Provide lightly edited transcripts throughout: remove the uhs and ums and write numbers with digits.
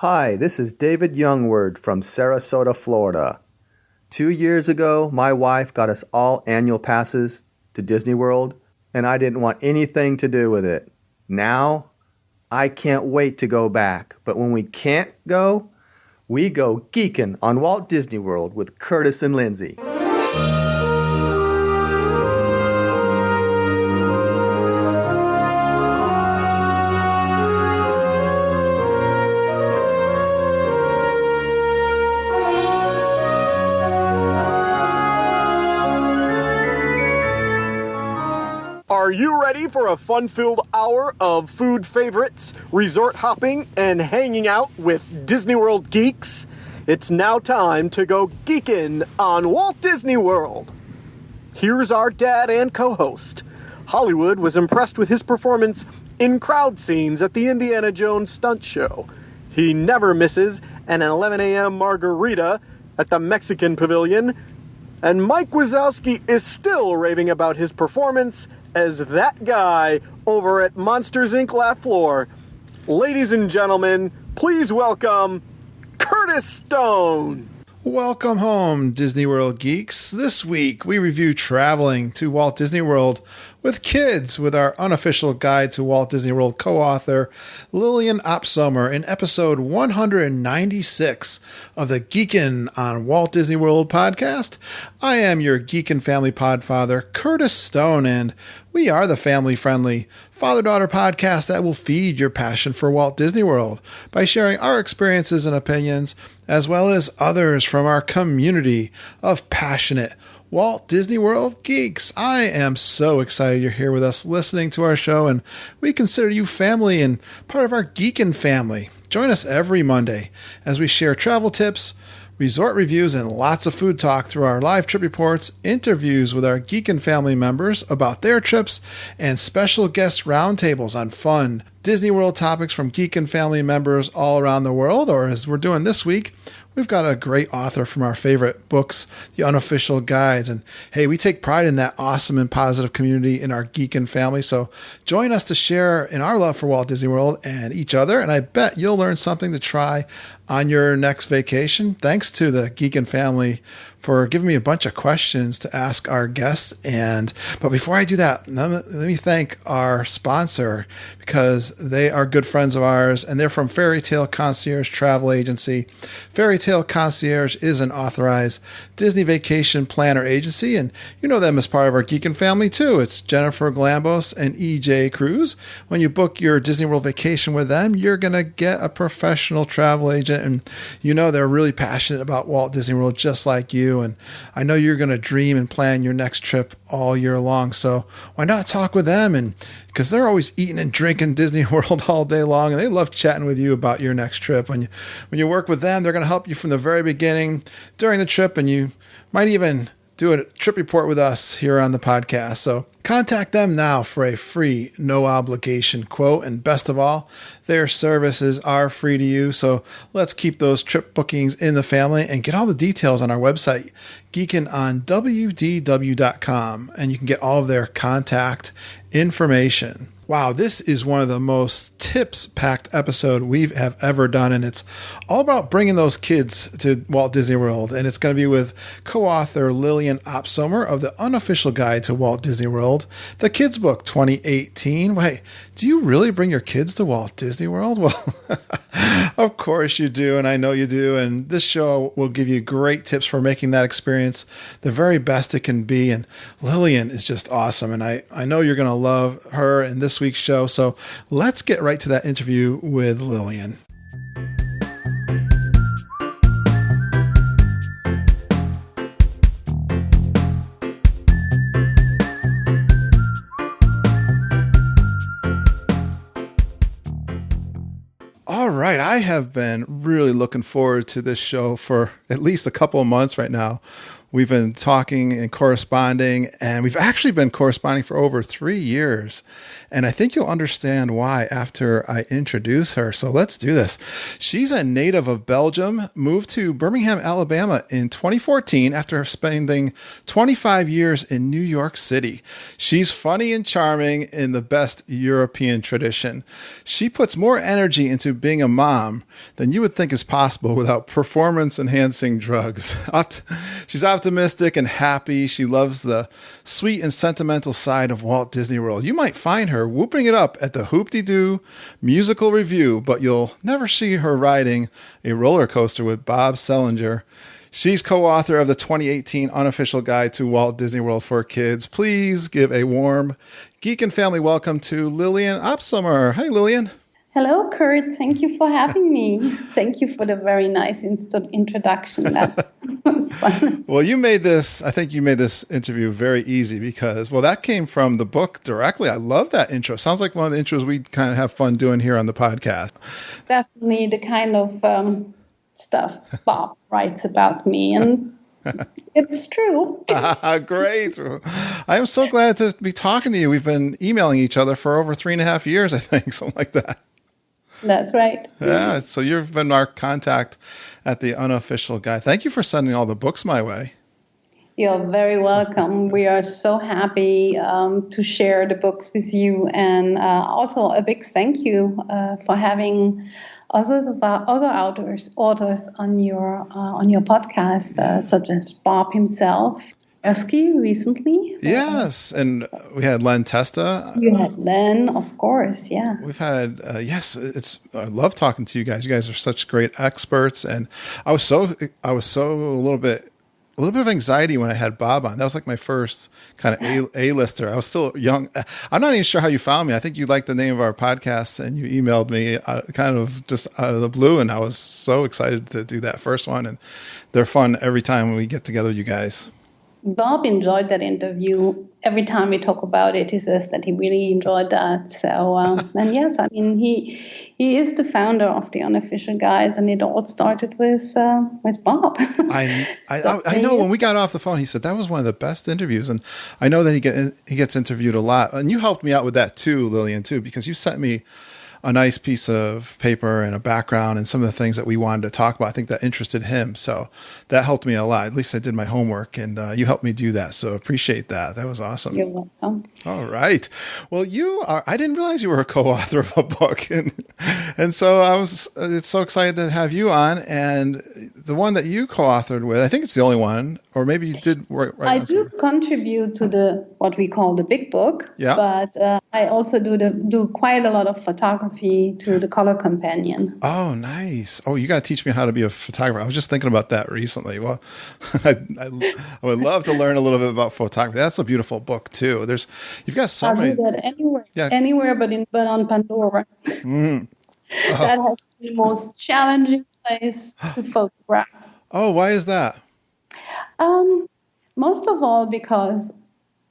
Hi, this is David Youngward from Sarasota, Florida. 2 years ago, my wife got us all annual passes to Disney World, and I didn't want anything to do with it. Now, I can't wait to go back, but when we can't go, we go geeking on Walt Disney World with Curtis and Lindsay. Are you ready for a fun-filled hour of food favorites, resort hopping, and hanging out with Disney World geeks? It's now time to go geeking on Walt Disney World. Here's our dad and co-host. Hollywood was impressed with his performance in crowd scenes at the Indiana Jones stunt show. He never misses an 11 a.m. margarita at the Mexican Pavilion. And Mike Wazowski is still raving about his performance as that guy over at Monsters, Inc. Laugh Floor. Ladies and gentlemen, please welcome Curtis Stone. Welcome home, Disney World geeks. This week, we review traveling to Walt Disney World with kids with our unofficial guide to Walt Disney World co-author Liliane Opsomer in episode 196 of the Geekin' on Walt Disney World podcast. I am your Geekin' family podfather, Curtis Stone, and we are the family-friendly father-daughter podcast that will feed your passion for Walt Disney World by sharing our experiences and opinions, as well as others from our community of passionate Walt Disney World geeks. I am so excited you're here with us listening to our show, and we consider you family and part of our Geekin' family. Join us every Monday as we share travel tips, resort reviews, and lots of food talk through our live trip reports, interviews with our Geekin' family members about their trips, and special guest roundtables on fun Disney World topics from Geekin' family members all around the world. Or as we're doing this week, we've got a great author from our favorite books, the Unofficial guides. And hey, we take pride in that awesome and positive community in our Geekin' family. So join us to share in our love for Walt Disney World and each other. And I bet you'll learn something to try on your next vacation. Thanks to the Geekin' family for giving me a bunch of questions to ask our guests. But before I do that, let me thank our sponsor, because they are good friends of ours, and they're from Fairy Tale Concierge Travel Agency. Fairy Tale Concierge is an authorized Disney vacation planner agency, and you know them as part of our Geekin' family too. It's Jennifer Glambos and EJ Cruz. When you book your Disney World vacation with them, you're going to get a professional travel agent, and you know they're really passionate about Walt Disney World just like you. And I know you're going to dream and plan your next trip all year long. So why not talk with them? And because they're always eating and drinking Disney World all day long, and they love chatting with you about your next trip. When you work with them, they're going to help you from the very beginning during the trip, and you might even do a trip report with us here on the podcast. So contact them now for a free, no obligation quote. And best of all, their services are free to you. So let's keep those trip bookings in the family and get all the details on our website, geekinonwdw.com, and you can get all of their contact information. Wow, this is one of the most tips-packed episode we have ever done, and it's all about bringing those kids to Walt Disney World, and it's going to be with co-author Liliane Opsomer of the Unofficial Guide to Walt Disney World, the Kids Book 2018. Wait, do you really bring your kids to Walt Disney World? Well, of course you do, and I know you do, and this show will give you great tips for making that experience the very best it can be, and Liliane is just awesome, and I know you're going to love her in this week's show. So let's get right to that interview with Liliane. All right, I have been really looking forward to this show for at least a couple of months right now. We've been talking and corresponding, and we've actually been corresponding for over 3 years. And I think you'll understand why after I introduce her. So let's do this. She's a native of Belgium, moved to Birmingham, Alabama in 2014 after spending 25 years in New York City. She's funny and charming in the best European tradition. She puts more energy into being a mom than you would think is possible without performance-enhancing drugs. She's optimistic and happy. She loves the sweet and sentimental side of Walt Disney World. You might find her whooping it up at the Hoop-de-Doo musical review, but you'll never see her riding a roller coaster with Bob Selinger. She's co-author of the 2018 Unofficial Guide to Walt Disney World for Kids. Please give a warm Geek and Family welcome to Liliane Opsomer. Hey, Liliane. Hello, Kurt. Thank you for having me. Thank you for the very nice introduction. That was fun. Well, I think you made this interview very easy because, well, that came from the book directly. I love that intro. Sounds like one of the intros we kind of have fun doing here on the podcast. Definitely the kind of stuff Bob writes about me, and it's true. Great. I am so glad to be talking to you. We've been emailing each other for over 3.5 years, I think, something like that. That's right. Yeah, so you've been our contact at the Unofficial Guide. Thank you for sending all the books my way. You're very welcome. We are so happy to share the books with you, and also a big thank you for having other authors on your podcast, such as Bob himself. Efke recently. Yes, and we had Len Testa. You had Len, of course, yeah. We've had, I love talking to you guys. You guys are such great experts, and I was so a little bit of anxiety when I had Bob on. That was like my first kind of A-lister. I was still young. I'm not even sure how you found me. I think you liked the name of our podcast, and you emailed me kind of just out of the blue, and I was so excited to do that first one, and they're fun every time when we get together, you guys. Bob enjoyed that interview. Every time we talk about it, he says that he really enjoyed that. So, and yes, I mean, he is the founder of the Unofficial Guides, and it all started with Bob. I know when we got off the phone, he said that was one of the best interviews, and I know that he gets interviewed a lot, and you helped me out with that too, Liliane, too, because you sent me a nice piece of paper and a background and some of the things that we wanted to talk about. I think that interested him. So that helped me a lot. At least I did my homework, and you helped me do that. So appreciate that. That was awesome. You're welcome. All right. Well, I didn't realize you were a co-author of a book. And so it's so excited to have you on. And the one that you co-authored with, I think it's the only one, or maybe you did write I do contribute to what we call the big book. Yeah. But I also do quite a lot of photography to the Color Companion. Oh, nice. Oh, you got to teach me how to be a photographer. I was just thinking about that recently. Well, I would love to learn a little bit about photography. That's a beautiful book too. You've got so many. I'll do that anywhere but on Pandora. Mm. Oh. That has been the most challenging place to photograph. Oh, why is that? Most of all because,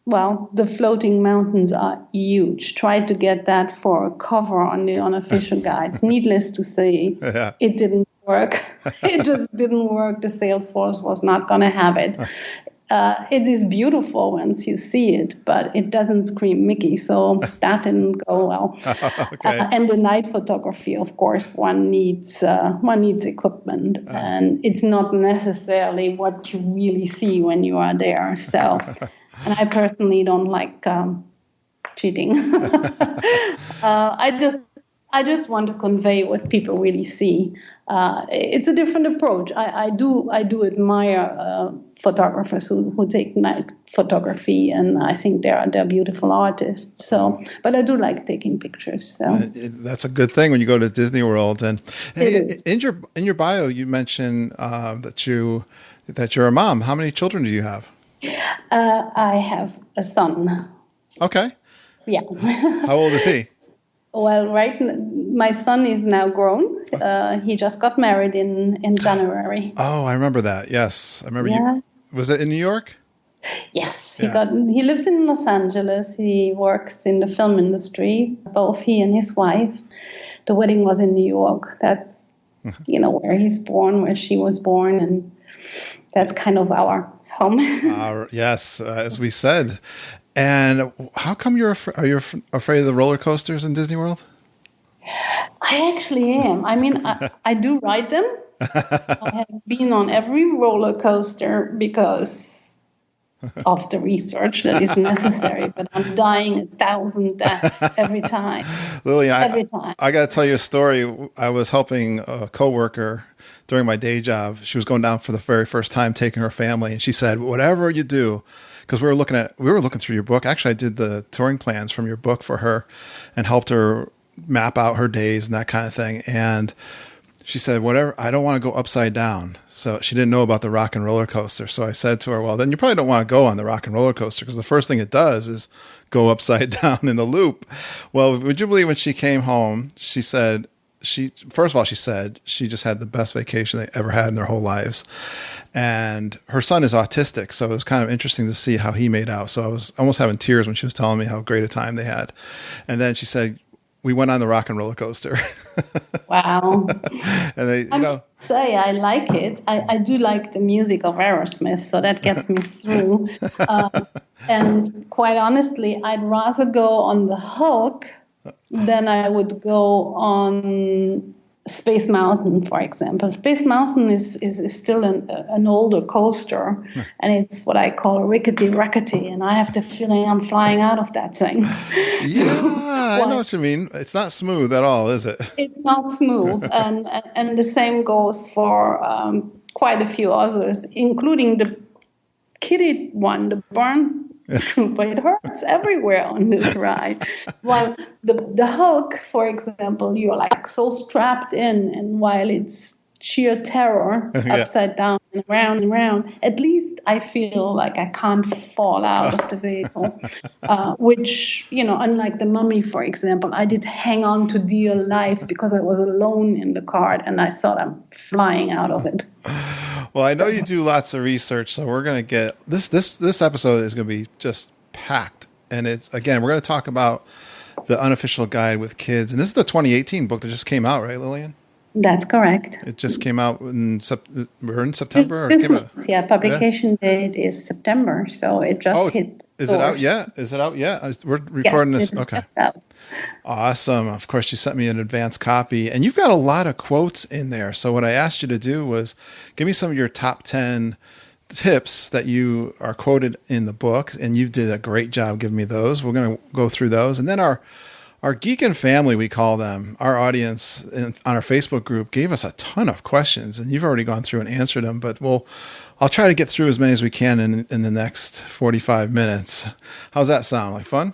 well, the floating mountains are huge. Tried to get that for a cover on the Unofficial Guides. Needless to say, It didn't work. It just didn't work. The sales force was not going to have it. It is beautiful once you see it, but it doesn't scream Mickey, so that didn't go well. Okay. And the night photography, of course, one needs equipment, and it's not necessarily what you really see when you are there. So, and I personally don't like cheating. I just want to convey what people really see. It's a different approach. I do admire photographers who take night photography, and I think they're beautiful artists. So, but I do like taking pictures. So that's a good thing when you go to Disney World. And hey, in your bio, you mentioned that you're a mom. How many children do you have? I have a son. Okay. Yeah. How old is he? Well, my son is now grown. He just got married in January. Oh, I remember that. Yes, I remember. Yeah. Was it in New York? Yes, he lives in Los Angeles. He works in the film industry. Both he and his wife. The wedding was in New York. That's where he's born, where she was born, and that's kind of our home. Yes, as we said. And how come are you afraid of the roller coasters in Disney World? I actually am. I mean, I do ride them. I have been on every roller coaster because of the research that is necessary, but I'm dying 1,000 deaths every time. Liliane, every time. I got to tell you a story. I was helping a coworker during my day job. She was going down for the very first time, taking her family, and she said, "Whatever you do," because we were looking through your book. Actually, I did the touring plans from your book for her, and helped her map out her days and that kind of thing. And she said, "Whatever, I don't want to go upside down." So she didn't know about the rock and roller coaster. So I said to her, "Well, then you probably don't want to go on the rock and roller coaster because the first thing it does is go upside down in a loop." Well, would you believe when she came home, she said she just had the best vacation they ever had in their whole lives. And her son is autistic, so it was kind of interesting to see how he made out. So I was almost having tears when she was telling me how great a time they had. And then she said, "We went on the rock and roller coaster." Wow. And I like it. I do like the music of Aerosmith, so that gets me through. And quite honestly, I'd rather go on the Hulk than I would go on Space Mountain, for example. Space Mountain is still an older coaster, and it's what I call rickety, and I have the feeling I'm flying out of that thing. Yeah, I know what you mean. It's not smooth at all, is it? It's not smooth, and the same goes for quite a few others, including the kiddie one, the barn. But it hurts everywhere on this ride. While the Hulk, for example, you're like so strapped in, and while it's sheer terror, upside down and around, at least I feel like I can't fall out of the vehicle. Which, unlike the Mummy, for example, I did hang on to dear life because I was alone in the car, and I thought I'm flying out of it. Well, I know you do lots of research, so we're going to get this episode is going to be just packed. And we're going to talk about the Unofficial Guide with Kids. And this is the 2018 book that just came out, right, Liliane? That's correct. It just came out we're in September? This month, publication date is September, so it just hit. Is it out yet? We're recording this. Okay. Awesome. Of course, you sent me an advanced copy, and you've got a lot of quotes in there. So what I asked you to do was give me some of your top 10 tips that you are quoted in the book, and you did a great job giving me those. We're going to go through those. And then our geek and family, we call them, our audience on our Facebook group gave us a ton of questions, and you've already gone through and answered them, but I'll try to get through as many as we can in the next 45 minutes. How's that sound? Like fun?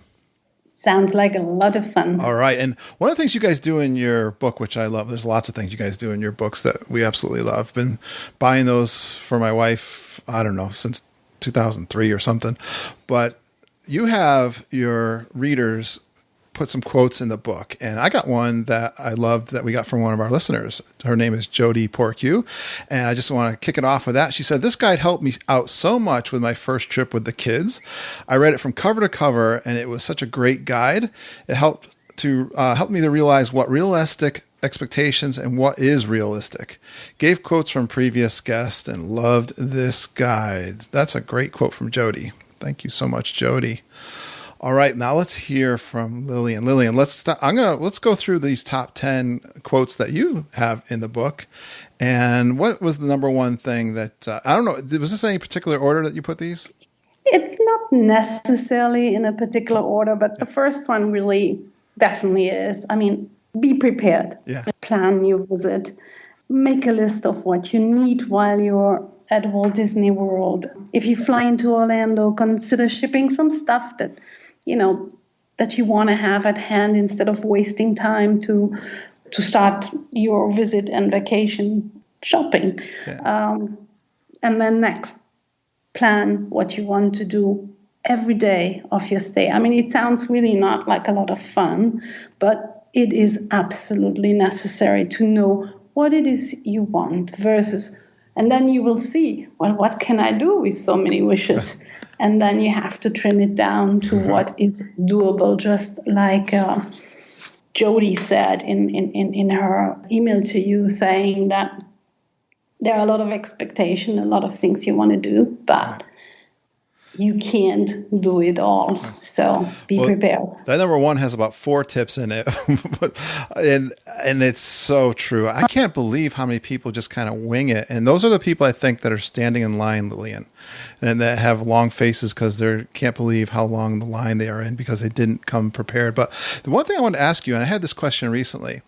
Sounds like a lot of fun. All right. And one of the things you guys do in your book, which I love, there's lots of things you guys do in your books that we absolutely love. Been buying those for my wife, I don't know, since 2003 or something. But you have your readers put some quotes in the book. And I got one that I loved that we got from one of our listeners. Her name is Jody Porcue. And I just want to kick it off with that. She said, "This guide helped me out so much with my first trip with the kids. I read it from cover to cover, and it was such a great guide. It helped me to realize what realistic expectations and what is realistic. Gave quotes from previous guests and loved this guide." That's a great quote from Jody. Thank you so much, Jody. All right, now let's hear from Liliane. Liliane, let's go through these top 10 quotes that you have in the book. And what was the number one thing that I don't know? Was this any particular order that you put these? It's not necessarily in a particular order, but the first one really definitely is. I mean, be prepared. Yeah. Plan your visit. Make a list of what you need while you're at Walt Disney World. If you fly into Orlando, consider shipping some stuff that you want to have at hand instead of wasting time to start your visit and vacation shopping. Yeah. And then next, plan what you want to do every day of your stay. I mean, it sounds really not like a lot of fun, but it is absolutely necessary to know what it is you want versus, and then you will see, well, what can I do with so many wishes? And then you have to trim it down to what is doable, just like Jody said in her email to you, saying that there are a lot of expectation, a lot of things you want to do, but you can't do it all. So be prepared. That number one has about 4 tips in it. and it's so true. I can't believe how many people just kind of wing it. And those are the people I think that are standing in line, Liliane, and that have long faces because they can't believe how long the line they are in because they didn't come prepared. But the one thing I wanted to ask you, and I had this question recently,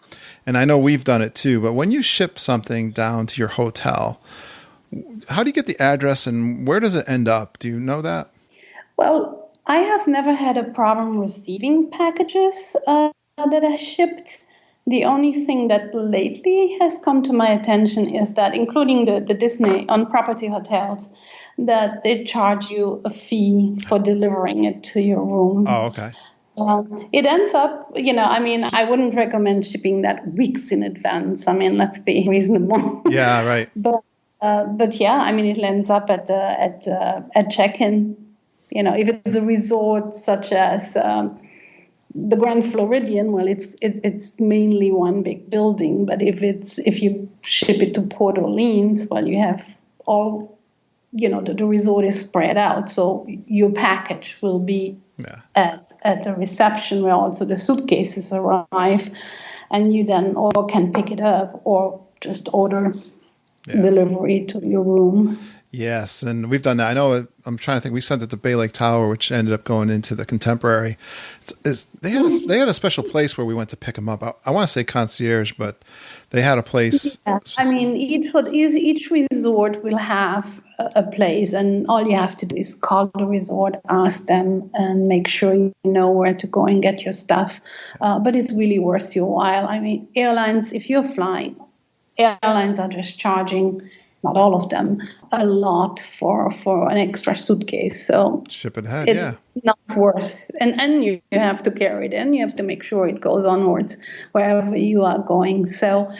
and I know we've done it too, but when you ship something down to your hotel, how do you get the address and where does it end up? Do you know that? Well, I have never had a problem receiving packages that I shipped. The only thing that lately has come to my attention is that, including the Disney on-property hotels, that they charge you a fee for delivering it to your room. Oh, okay. It ends up, I wouldn't recommend shipping that weeks in advance. Let's be reasonable. Yeah, right. But yeah, it ends up at check-in. If it's a resort such as the Grand Floridian, well, it's mainly one big building. But if you ship it to Port Orleans, well, you have all, the resort is spread out. So your package will be at the reception where also the suitcases arrive, and you then or can pick it up or just order delivery to your room. Yes, and we've done that. I know. I'm trying to think. We sent it to Bay Lake Tower, which ended up going into the Contemporary. They had a special place where we went to pick them up. I want to say concierge, but they had a place. Yeah. Each resort will have a place, and all you have to do is call the resort, ask them, and make sure you know where to go and get your stuff. But it's really worth your while. Airlines, if you're flying, airlines are just charging, not all of them, a lot for an extra suitcase. So ship it ahead, it's not worth. And you have to carry it in. You have to make sure it goes onwards wherever you are going. So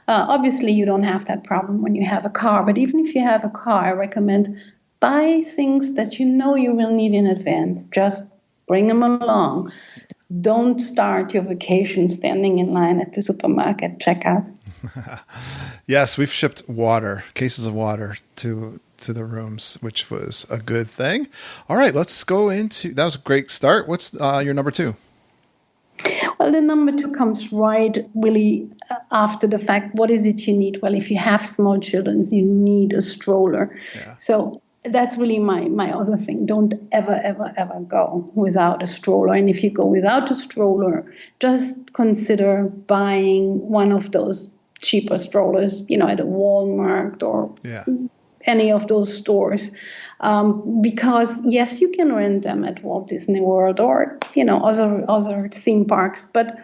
obviously you don't have that problem when you have a car. But even if you have a car, I recommend buy things that you know you will need in advance. Just bring them along. Don't start your vacation standing in line at the supermarket checkout. Yes, we've shipped cases of water to the rooms, which was a good thing. All right, let's go into, that was a great start. What's your number 2? Well, the number 2 comes right really after the fact. What is it you need? Well, if you have small children, you need a stroller. Yeah. So that's really my other thing. Don't ever, ever, ever go without a stroller. And if you go without a stroller, just consider buying one of those cheaper strollers, at a Walmart or any of those stores. Because, yes, you can rent them at Walt Disney World or, other theme parks. But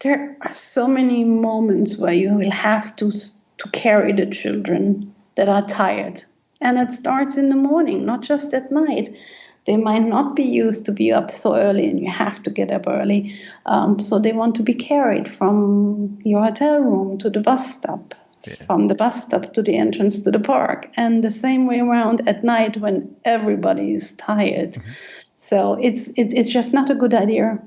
there are so many moments where you will have to carry the children that are tired. And it starts in the morning, not just at night. They might not be used to be up so early, and you have to get up early. So they want to be carried from your hotel room to the bus stop, from the bus stop to the entrance to the park, and the same way around at night when everybody is tired. Mm-hmm. So it's just not a good idea.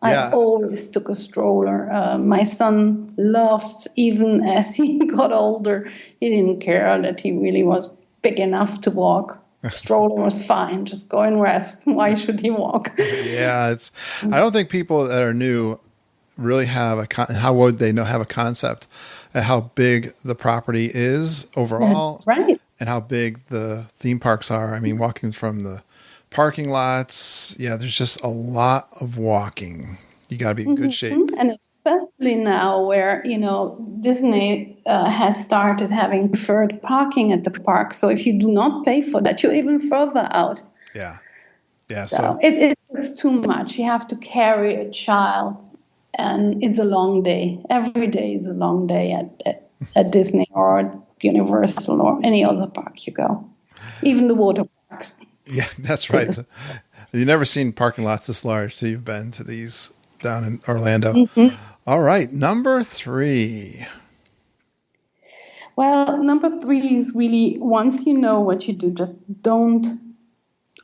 Yeah. I always took a stroller. My son loved, even as he got older, he didn't care that he really was big enough to walk. Stroller was fine. Just go and rest. Why should he walk? Yeah, I don't think people that are new really have how would they have a concept of how big the property is overall. That's right. And how big the theme parks are. Walking from the parking lots. Yeah, there's just a lot of walking. You got to be in good shape. And especially now where, Disney has started having preferred parking at the park. So if you do not pay for that, you're even further out. Yeah. Yeah. So it's too much. You have to carry a child, and it's a long day. Every day is a long day at Disney or at Universal or any other park you go. Even the water parks. Yeah, that's right. You've never seen parking lots this large till you've been to these down in Orlando. Mm-hmm. All right, number 3. Well, number 3 is really, once you know what you do, just don't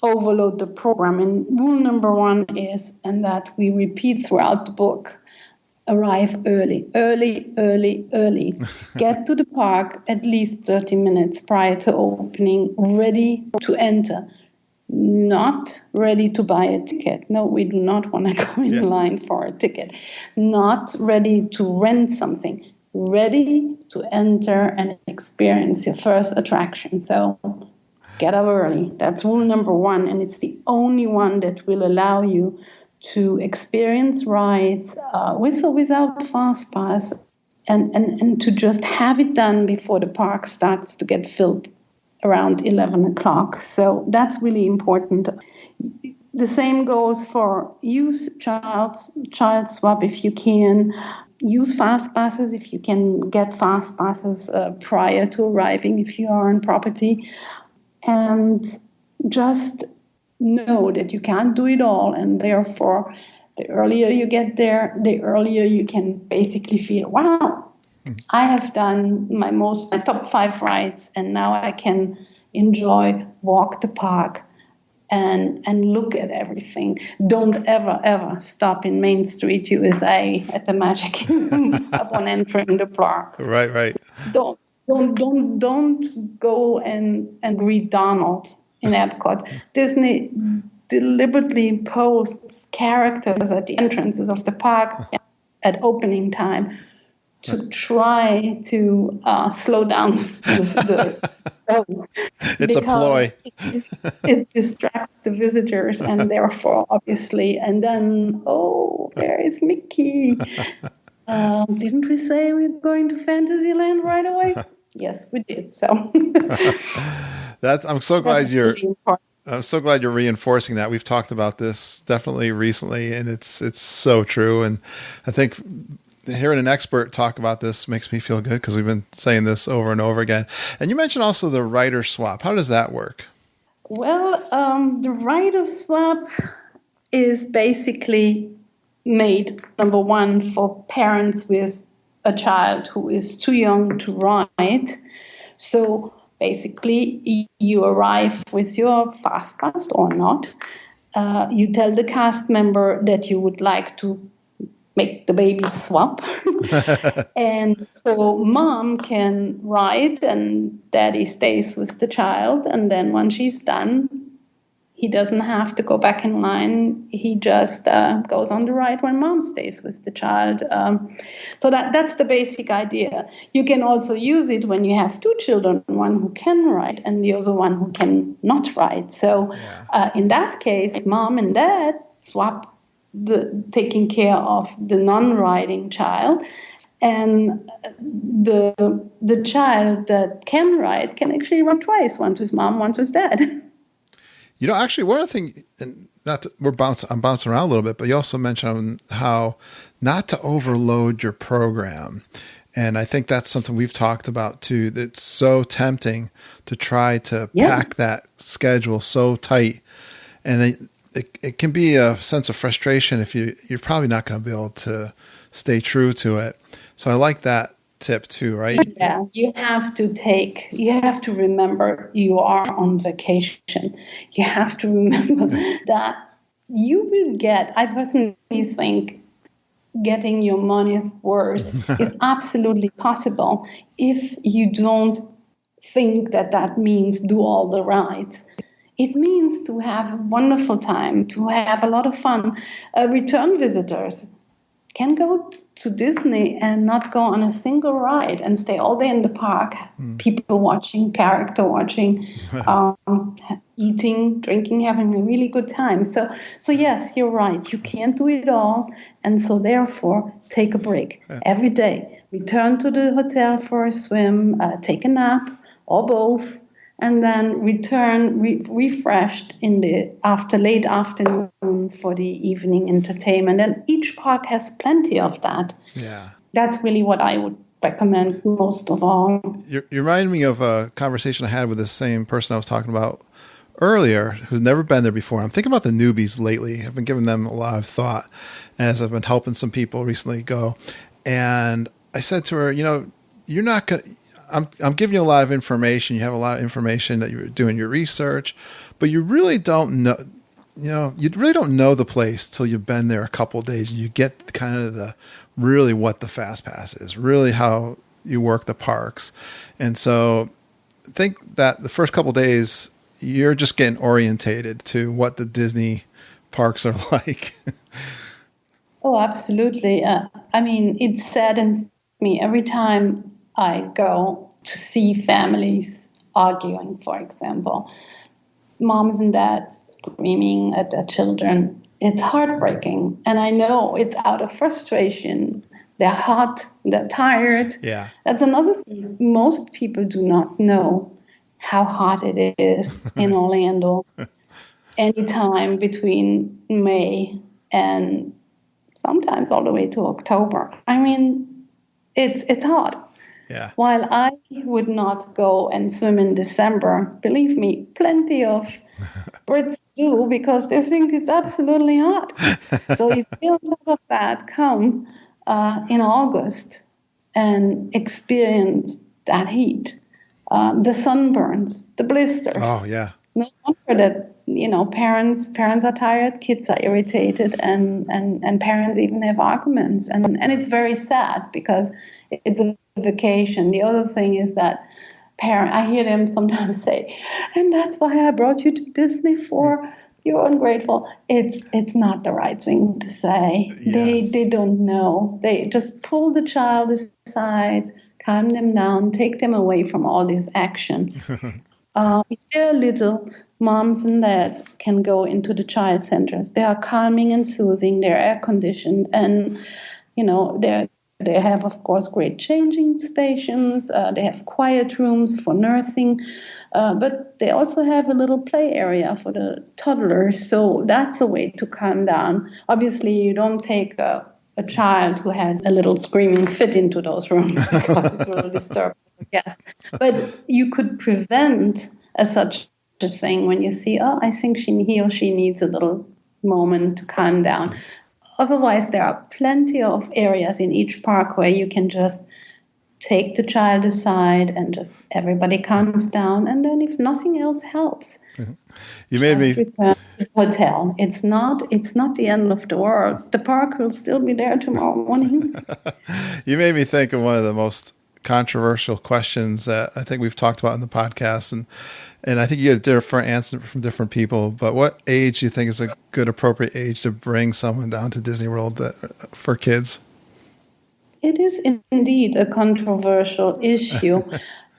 overload the program. And rule number 1 is, and that we repeat throughout the book, arrive early. Get to the park at least 30 minutes prior to opening, ready to enter. Not ready to buy a ticket. No, we do not want to go in line for a ticket. Not ready to rent something. Ready to enter and experience your first attraction. So get up early. That's rule number one, and it's the only one that will allow you to experience rides with or without fast pass, and to just have it done before the park starts to get filled around 11 o'clock. So that's really important. The same goes for use child swap if you can. Use fast passes if you can get fast passes prior to arriving if you are on property. And just know that you can't do it all, and therefore the earlier you get there, the earlier you can basically feel, wow, I have done my top 5 rides, and now I can walk the park and look at everything. Don't ever stop in Main Street, USA at the Magic Kingdom upon entering the park. Right. Don't go and greet Donald in Epcot. Disney deliberately posts characters at the entrances of the park at opening time to try to slow down the it's a ploy. It distracts the visitors, and therefore, obviously, and then, there is Mickey. Didn't we say we're going to Fantasyland right away? Yes, we did. So I'm so glad I'm so glad you're reinforcing that. We've talked about this definitely recently, and it's so true. And I think hearing an expert talk about this makes me feel good, because we've been saying this over and over again. And you mentioned also the rider swap. How does that work? Well, the rider swap is basically made, number one, for parents with a child who is too young to ride. So basically, you arrive with your fast pass or not. You tell the cast member that you would like to make the baby swap. And so mom can ride and daddy stays with the child. And then when she's done, he doesn't have to go back in line. He just goes on the ride when mom stays with the child. So that's the basic idea. You can also use it when you have 2 children, one who can ride and the other one who can not ride. So in that case, mom and dad swap taking care of the non-riding child, and the child that can ride can actually ride twice, once with mom, once with dad. Actually, one of the things, and I'm bouncing around a little bit, but you also mentioned how not to overload your program. And I think that's something we've talked about too. That's so tempting to try to pack that schedule so tight, and then it can be a sense of frustration if you're probably not going to be able to stay true to it. So I like that tip too, right? Yeah, you have to remember you are on vacation. You have to remember that you will get, I personally think, getting your money's worth is absolutely possible if you don't think that means do all the rides. It means to have a wonderful time, to have a lot of fun. Return visitors can go to Disney and not go on a single ride and stay all day in the park, people watching, character watching, eating, drinking, having a really good time. So yes, you're right. You can't do it all. And so therefore, take a break every day. Return to the hotel for a swim, take a nap, or both, and then return refreshed in the late afternoon for the evening entertainment. And each park has plenty of that. Yeah, that's really what I would recommend most of all. You remind me of a conversation I had with the same person I was talking about earlier, who's never been there before. I'm thinking about the newbies lately. I've been giving them a lot of thought as I've been helping some people recently go. And I said to her, you're not going to, I'm giving you a lot of information. You have a lot of information that you're doing your research, but you really don't know. you really don't know the place till you've been there a couple of days. You get kind of really what the Fast Pass is, really how you work the parks. And so I think that the first couple of days, you're just getting orientated to what the Disney parks are like. Oh, absolutely. It saddens me every time I go to see families arguing, for example. Moms and dads screaming at their children. It's heartbreaking. And I know it's out of frustration. They're hot, they're tired. Yeah. That's another thing. Most people do not know how hot it is in Orlando anytime between May and sometimes all the way to October. It's hot. Yeah. While I would not go and swim in December, believe me, plenty of Brits do because they think it's absolutely hot. So if you on top of that come in August and experience that heat, the sunburns, the blisters. Oh, yeah. No wonder that parents are tired, kids are irritated, and parents even have arguments, and it's very sad because it's a vacation. The other thing is that I hear them sometimes say, and that's why I brought you to Disney for. You're ungrateful. It's not the right thing to say. Yes. They don't know. They just pull the child aside, calm them down, take them away from all this action. If they're little, moms and dads can go into the child centers. They are calming and soothing. They're air conditioned, and they have, of course, great changing stations. They have quiet rooms for nursing, but they also have a little play area for the toddlers. So that's a way to calm down. Obviously, you don't take a child who has a little screaming fit into those rooms because it will disturb the guests. But you could prevent such a thing when you see, I think he or she needs a little moment to calm down. Otherwise, there are plenty of areas in each park where you can just take the child aside and just everybody calms down. And then if nothing else helps, you made me return to the hotel. It's not the end of the world. The park will still be there tomorrow morning. You made me think of one of the most controversial questions that I think we've talked about in the podcast, and I think you get a different answer from different people. But what age do you think is a good, appropriate age to bring someone down to Disney World for kids? It is indeed a controversial issue.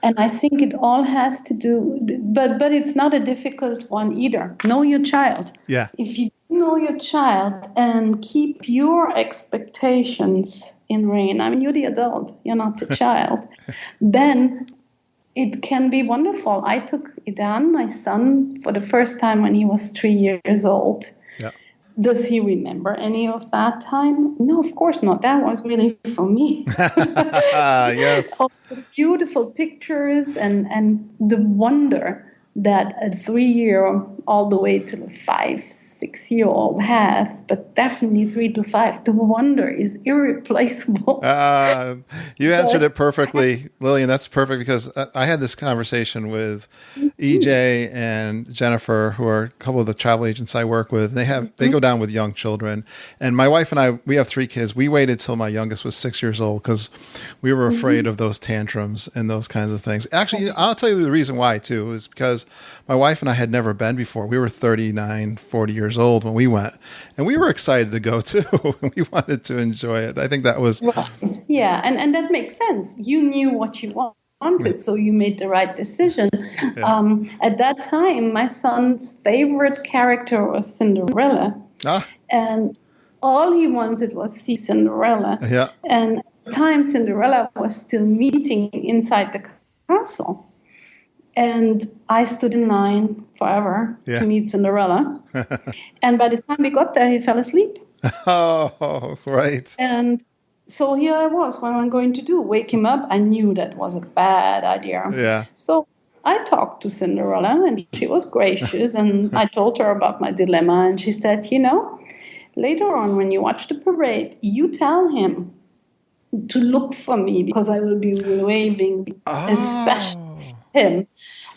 And I think it all has to do, but it's not a difficult one either. Know your child. Yeah. If you know your child and keep your expectations in rein, you're the adult, you're not the child, then it can be wonderful. I took Idan, my son, for the first time when he was 3 years old. Yeah. Does he remember any of that time? No, of course not. That was really for me. Yes. All the beautiful pictures and the wonder that a 3-year all the way to the 5-6-year-old has, but definitely 3 to 5. The wonder is irreplaceable. You answered it perfectly, Liliane. That's perfect because I had this conversation with EJ and Jennifer, who are a couple of the travel agents I work with. They go down with young children, and my wife and I, we have 3 kids. We waited till my youngest was 6 years old because we were afraid of those tantrums and those kinds of things. Actually, I'll tell you the reason why too is because my wife and I had never been before. We were 39, 40 years old when we went, and we were excited to go too. We wanted to enjoy it. I think that was yeah, and that makes sense. You knew what you wanted, so you made the right decision. Yeah. At that time, my son's favorite character was Cinderella, and all he wanted was see Cinderella. Yeah. And at the time, Cinderella was still meeting inside the castle. And I stood in line forever to meet Cinderella. And by the time we got there, he fell asleep. Oh, right. And so here I was. What am I going to do? Wake him up? I knew that was a bad idea. Yeah. So I talked to Cinderella, and she was gracious. And I told her about my dilemma. And she said, later on when you watch the parade, you tell him to look for me because I will be waving especially him.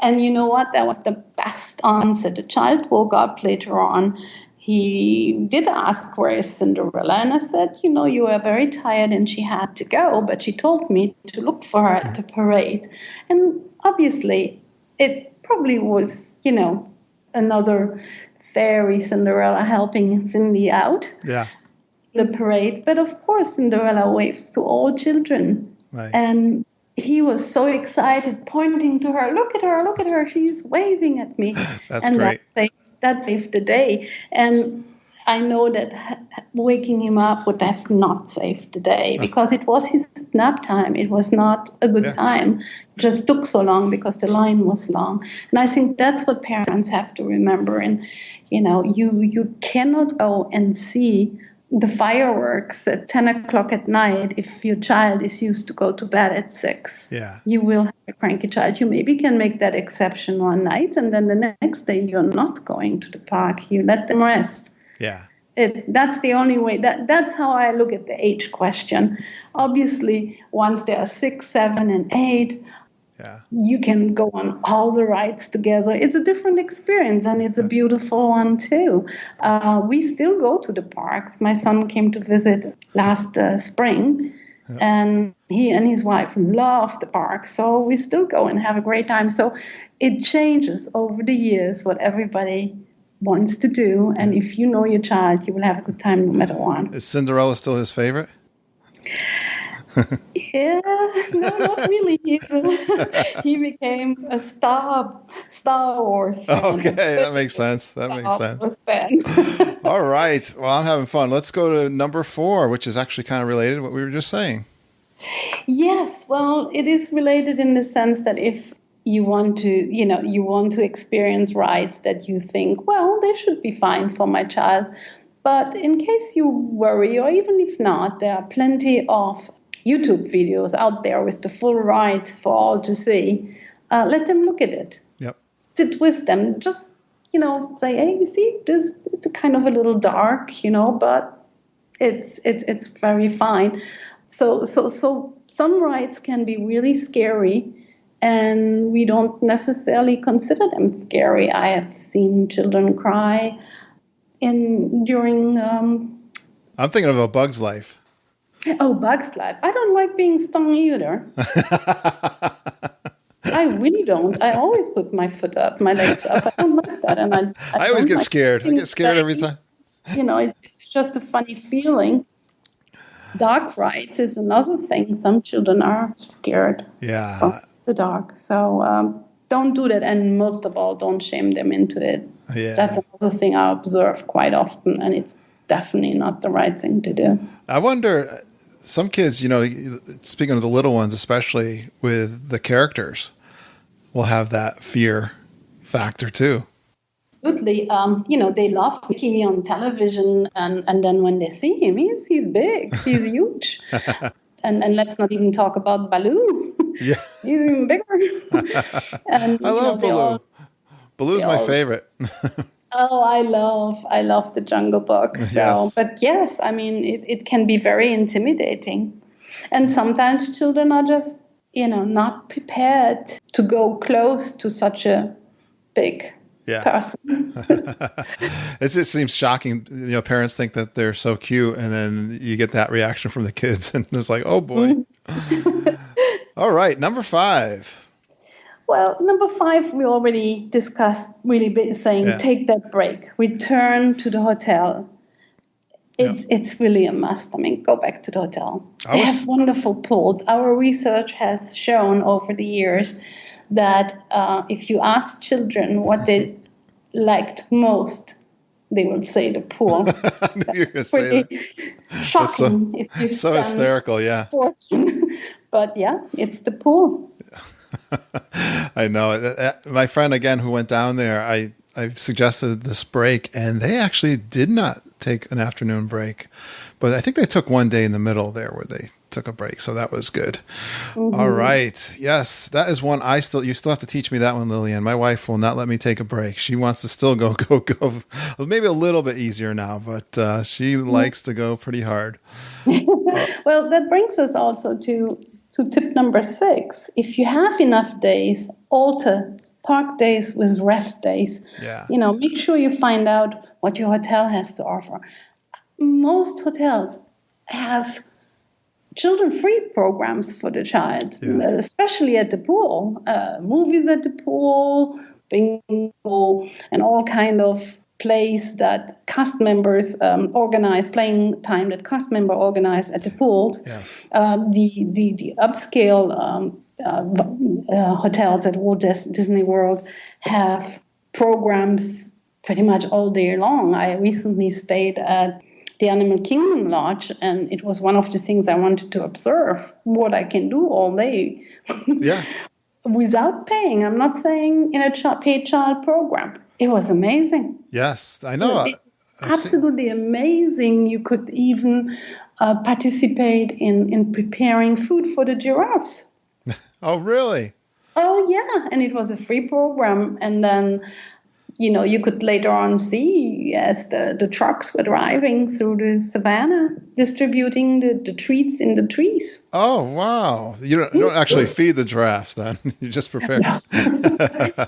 And you know what? That was the best answer. The child woke up later on. He did ask, where is Cinderella? And I said, you were very tired and she had to go, but she told me to look for her at the parade. And obviously, it probably was, another fairy Cinderella helping Cindy out. Yeah. The parade. But of course, Cinderella waves to all children. Nice. And he was so excited, pointing to her, look at her, she's waving at me. That's great. That saved the day. And I know that waking him up would have not saved the day because it was his nap time. It was not a good time. It just took so long because the line was long. And I think that's what parents have to remember. And, you cannot go and see the fireworks at 10 o'clock at night if your child is used to go to bed at 6. Yeah. You will have a cranky child. You maybe can make that exception one night, and then the next day you're not going to the park. You let them rest. Yeah. That's the only way. That's how I look at the age question. Obviously, once they are 6, 7, and 8, you can go on all the rides together. It's a different experience, and it's a beautiful one too. We still go to the parks. My son came to visit last spring, and he and his wife love the park. So we still go and have a great time. So it changes over the years what everybody wants to do. And if you know your child, you will have a good time no matter what. Is Cinderella still his favorite? Yeah, no, not really. He became a Star Wars fan. Okay, that makes sense. All right. Well, I'm having fun. Let's go to number 4, which is actually kind of related to what we were just saying. Yes, well, it is related in the sense that if you want to experience rides that you think, well, they should be fine for my child. But in case you worry, or even if not, there are plenty of YouTube videos out there with the full ride for all to see. Let them look at it. Yep. Sit with them. Just, say, hey, you see, it's a kind of a little dark, but it's very fine. So some rides can be really scary, and we don't necessarily consider them scary. I have seen children cry during. I'm thinking of A Bug's Life. Oh, Bug's Life. I don't like being stung either. I really don't. I always put my foot up, my legs up. I don't like that. And I always get scared. I get scared every time. It's just a funny feeling. Dark rides is another thing. Some children are scared of the dark. So don't do that. And most of all, don't shame them into it. Yeah. That's another thing I observe quite often. And it's definitely not the right thing to do. I wonder, some kids, speaking of the little ones, especially with the characters, will have that fear factor too. Absolutely. They love Mickey on television, and then when they see him, he's big, he's huge. and let's not even talk about Baloo. Yeah. He's even bigger. And, I love Baloo. Baloo's my favorite. Oh, I love the Jungle Book. So, yes. But yes, I mean, it can be very intimidating. And sometimes children are just, not prepared to go close to such a big person. It just seems shocking. Parents think that they're so cute, and then you get that reaction from the kids, and it's like, oh boy. All right, number 5. Well, number 5, we already discussed, really saying take that break, return to the hotel. It's really a must. I mean, go back to the hotel. They have wonderful pools. Our research has shown over the years that if you ask children what they liked most, they will say the pool. You're going to say that. Shocking. If you so hysterical, yeah. But it's the pool. I know. My friend, again, who went down there, I suggested this break, and they actually did not take an afternoon break. But I think they took one day in the middle there where they took a break. So that was good. Mm-hmm. All right. Yes, that is one you still have to teach me that one, Liliane. My wife will not let me take a break. She wants to still go. Maybe a little bit easier now, but she likes to go pretty hard. Well, that brings us also to tip number 6. If you have enough days, alter park days with rest days. Yeah. Make sure you find out what your hotel has to offer. Most hotels have children-free programs for the child, especially at the pool. Movies at the pool, bingo, and all kind of plays that cast members organize, playing time that cast member organize at the pool. Yes. The upscale hotels at Walt Disney World have programs pretty much all day long. I recently stayed at the Animal Kingdom Lodge, and it was one of the things I wanted to observe, what I can do all day. Yeah. Without paying. I'm not saying in a paid child program. It was amazing. Yes, I know. Absolutely amazing. You could even participate in preparing food for the giraffes. Oh, really? Oh, yeah. And it was a free program. And then, you could later on see as the trucks were driving through the savannah, distributing the treats in the trees. Oh, wow. You don't actually feed the giraffes then. You just prepare. No.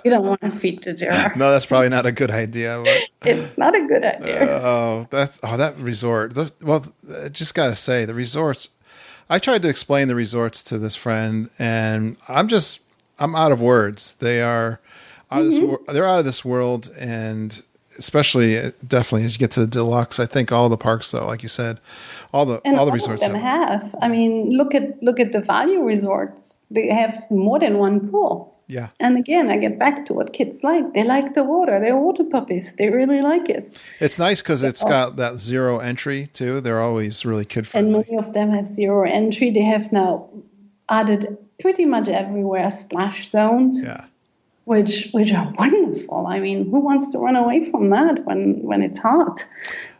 You don't want to feed the giraffe. No, that's probably not a good idea. But, it's not a good idea. That resort. I just got to say, the resorts, I tried to explain the resorts to this friend, and I'm out of words. They are they're out of this world, and especially definitely as you get to the deluxe, I think all the parks, though, like you said, all the resorts of them have. I mean, look at the value resorts. They have more than one pool. Yeah. And again, I get back to what kids like. They like the water. They're water puppies. They really like it. It's nice because it's got that zero entry too. They're always really kid friendly. And many of them have zero entry. They have now added pretty much everywhere splash zones. Yeah. Which are wonderful. I mean, who wants to run away from that when it's hot?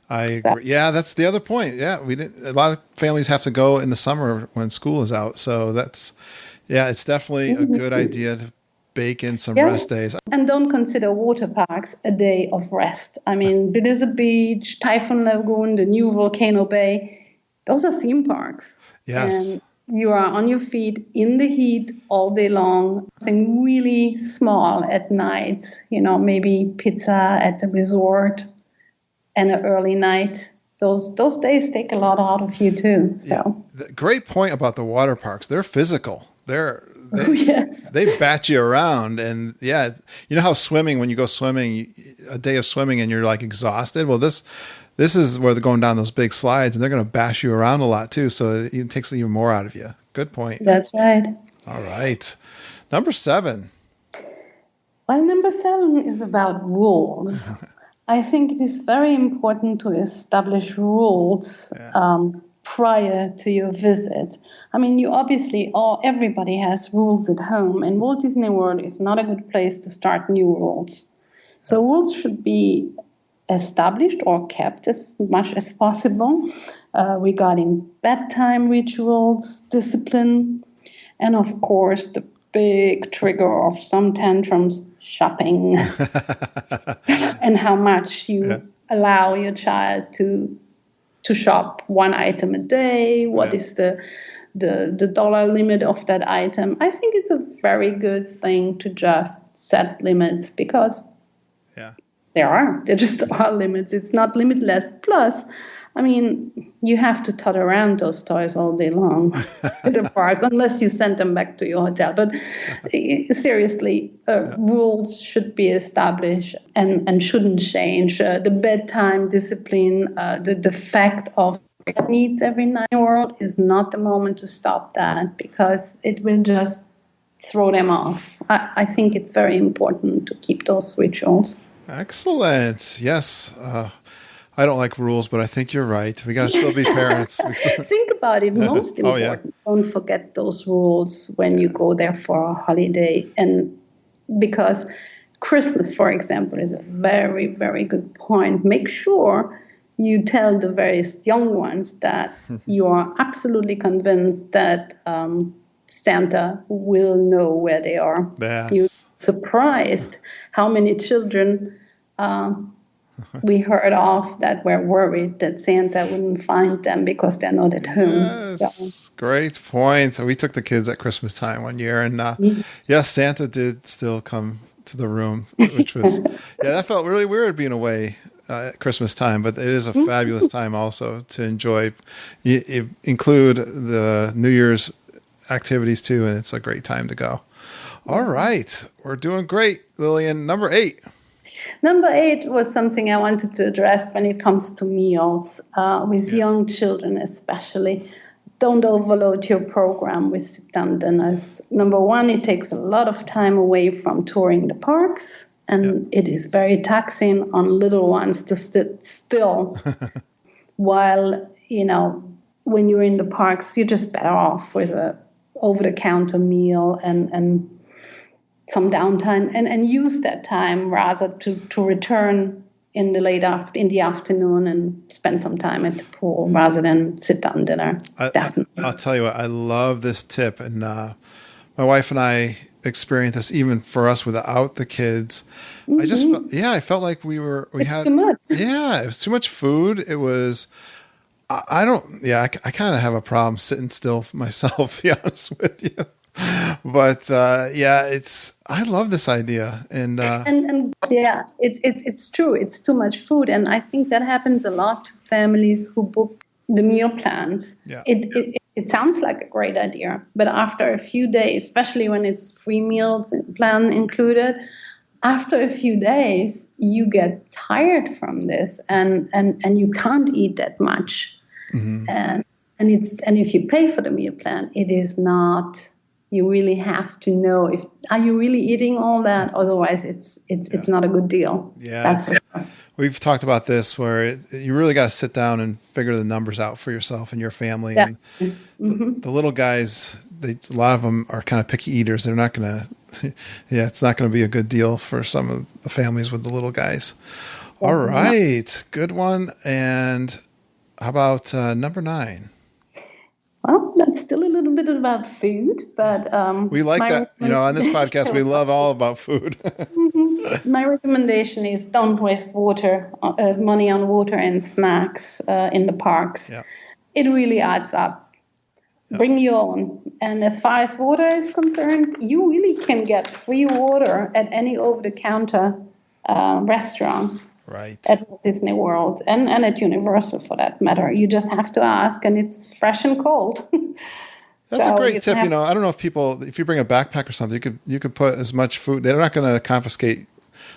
I agree. Yeah, that's the other point. Yeah, a lot of families have to go in the summer when school is out. So it's definitely a good idea to bake in some rest days. And don't consider water parks a day of rest. I mean, Blizzard Beach, Typhoon Lagoon, the new Volcano Bay, those are theme parks. Yes. And you are on your feet in the heat all day long, something really small at night, maybe pizza at the resort and an early night. Those days take a lot out of you too. So. Yeah. Great point about the water parks. They're physical. Yes. They bat you around, and you know how swimming, when you go swimming, a day of swimming and you're like exhausted. Well, this is where they're going down those big slides, and they're going to bash you around a lot too. So it takes even more out of you. Good point. That's right. All right. Number 7. Well, number 7 is about rules. I think it is very important to establish rules prior to your visit. I mean, everybody has rules at home, and Walt Disney World is not a good place to start new rules. So rules should be established or kept as much as possible regarding bedtime rituals, discipline, and of course the big trigger of some tantrums, shopping, and how much you allow your child to shop one item a day. What is the dollar limit of that item? I think it's a very good thing to just set limits because there just are limits. It's not limitless. Plus, I mean, you have to tot around those toys all day long at the parks, unless you send them back to your hotel. But seriously, rules should be established and shouldn't change. The bedtime discipline, the fact of needs every night in the world is not the moment to stop that, because it will just throw them off. I think it's very important to keep those rituals. Excellent. Yes. I don't like rules, but I think you're right. We got to still be parents. Think about it. Most important, don't forget those rules when you go there for a holiday. And because Christmas, for example, is a very, very good point. Make sure you tell the various young ones that you are absolutely convinced that Santa will know where they are. Yes. You're surprised how many children we heard of that were worried that Santa wouldn't find them because they're not at home. Yes, great point. So we took the kids at Christmas time one year, and Santa did still come to the room, which was, that felt really weird being away at Christmas time, but it is a fabulous time also to enjoy. You include the New Year's activities too, and it's a great time to go. All right. We're doing great, Liliane. Number 8. Number 8 was something I wanted to address when it comes to meals, with young children especially. Don't overload your program with sit-down dinners. Number 1, it takes a lot of time away from touring the parks, and it is very taxing on little ones to sit still while, when you're in the parks, you're just better off with a over-the-counter meal and some downtime and use that time rather to return in the afternoon and spend some time at the pool rather than sit down dinner. I'll tell you what, I love this tip. And my wife and I experienced this even for us without the kids. Mm-hmm. I felt like it's too much. Yeah, it was too much food. It was, I kind of have a problem sitting still myself, to be honest with you. But I love this idea, and it's true. It's too much food, and I think that happens a lot to families who book the meal plans. Yeah. It sounds like a great idea, but after a few days, especially when it's free meals plan included, after a few days you get tired from this, and you can't eat that much, and if you pay for the meal plan, it is not. You really have to know are you really eating all that? Otherwise, it's not a good deal. Yeah, we've talked about this where you really got to sit down and figure the numbers out for yourself and your family. Yeah. And the little guys, a lot of them are kind of picky eaters. They're not going to. It's not going to be a good deal for some of the families with the little guys. All right, good one. And how about number 9? Well, that's still a little bit about food, but we like that. On this podcast, we love all about food. My recommendation is don't waste money on water and snacks in the parks. Yeah. It really adds up. Yeah. Bring your own. And as far as water is concerned, you really can get free water at any over-the-counter restaurant. Right. At Walt Disney World and at Universal for that matter. You just have to ask, and it's fresh and cold. That's a great tip. I don't know if you bring a backpack or something, you could put as much food. They're not going to confiscate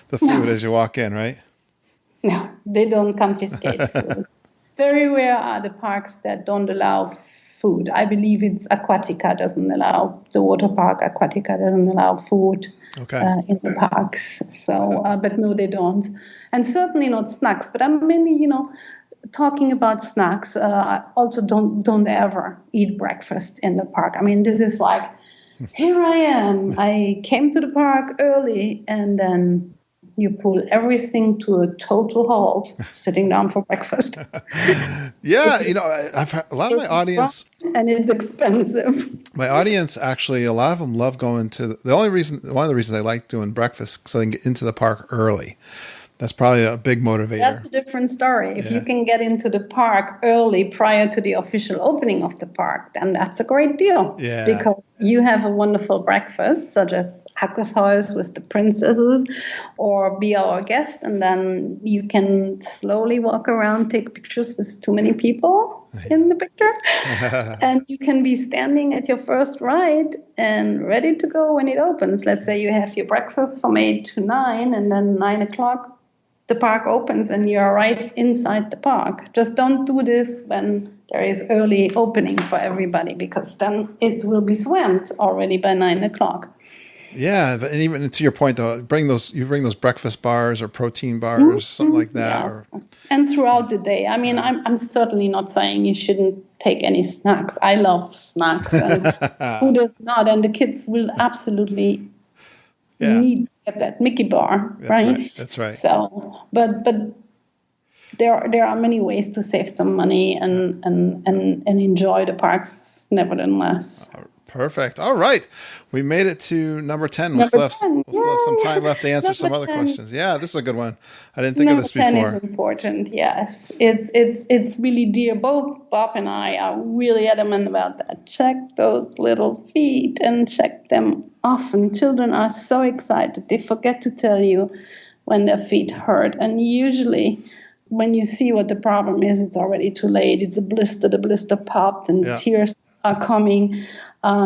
the food as you walk in, right? No, they don't confiscate food. Very rare are the parks that don't allow food. I believe it's Aquatica doesn't allow, the water park Aquatica doesn't allow food in the parks. So, but no, they don't. And certainly not snacks. But I'm mainly, talking about snacks. Also, don't ever eat breakfast in the park. I mean, this is like, here I am. I came to the park early, and then you pull everything to a total halt, sitting down for breakfast. Yeah, I've had a lot of my audience, and it's expensive. My audience actually, a lot of them love going to. One of the reasons they like doing breakfast so they can get into the park early. That's probably a big motivator. That's a different story. If you can get into the park early prior to the official opening of the park, then that's a great deal. Yeah. Because you have a wonderful breakfast, such as Hackeshaus with the princesses, or Be Our Guest, and then you can slowly walk around, take pictures with too many people in the picture. And you can be standing at your first ride and ready to go when it opens. Let's say you have your breakfast from 8 to 9, and then 9 o'clock, the park opens and you're right inside the park. Just don't do this when there is early opening for everybody, because then it will be swamped already by 9 o'clock. Yeah, but even to your point though, bring those breakfast bars or protein bars, something like that. Yes. And throughout the day. I mean, I'm certainly not saying you shouldn't take any snacks. I love snacks, and who does not? And the kids will absolutely need to get that Mickey bar, right? That's right. So, but there are many ways to save some money and enjoy the parks nevertheless. Perfect. All right. We made it to number 10. We'll still have some time left to answer some other questions. Yeah, this is a good one. I didn't think of this before. Number 10 is important, yes. It's really dear. Both Bob and I are really adamant about that. Check those little feet and check them often children are so excited, they forget to tell you when their feet hurt. And usually when you see what the problem is, it's already too late. It's a blister, the blister popped and tears are coming.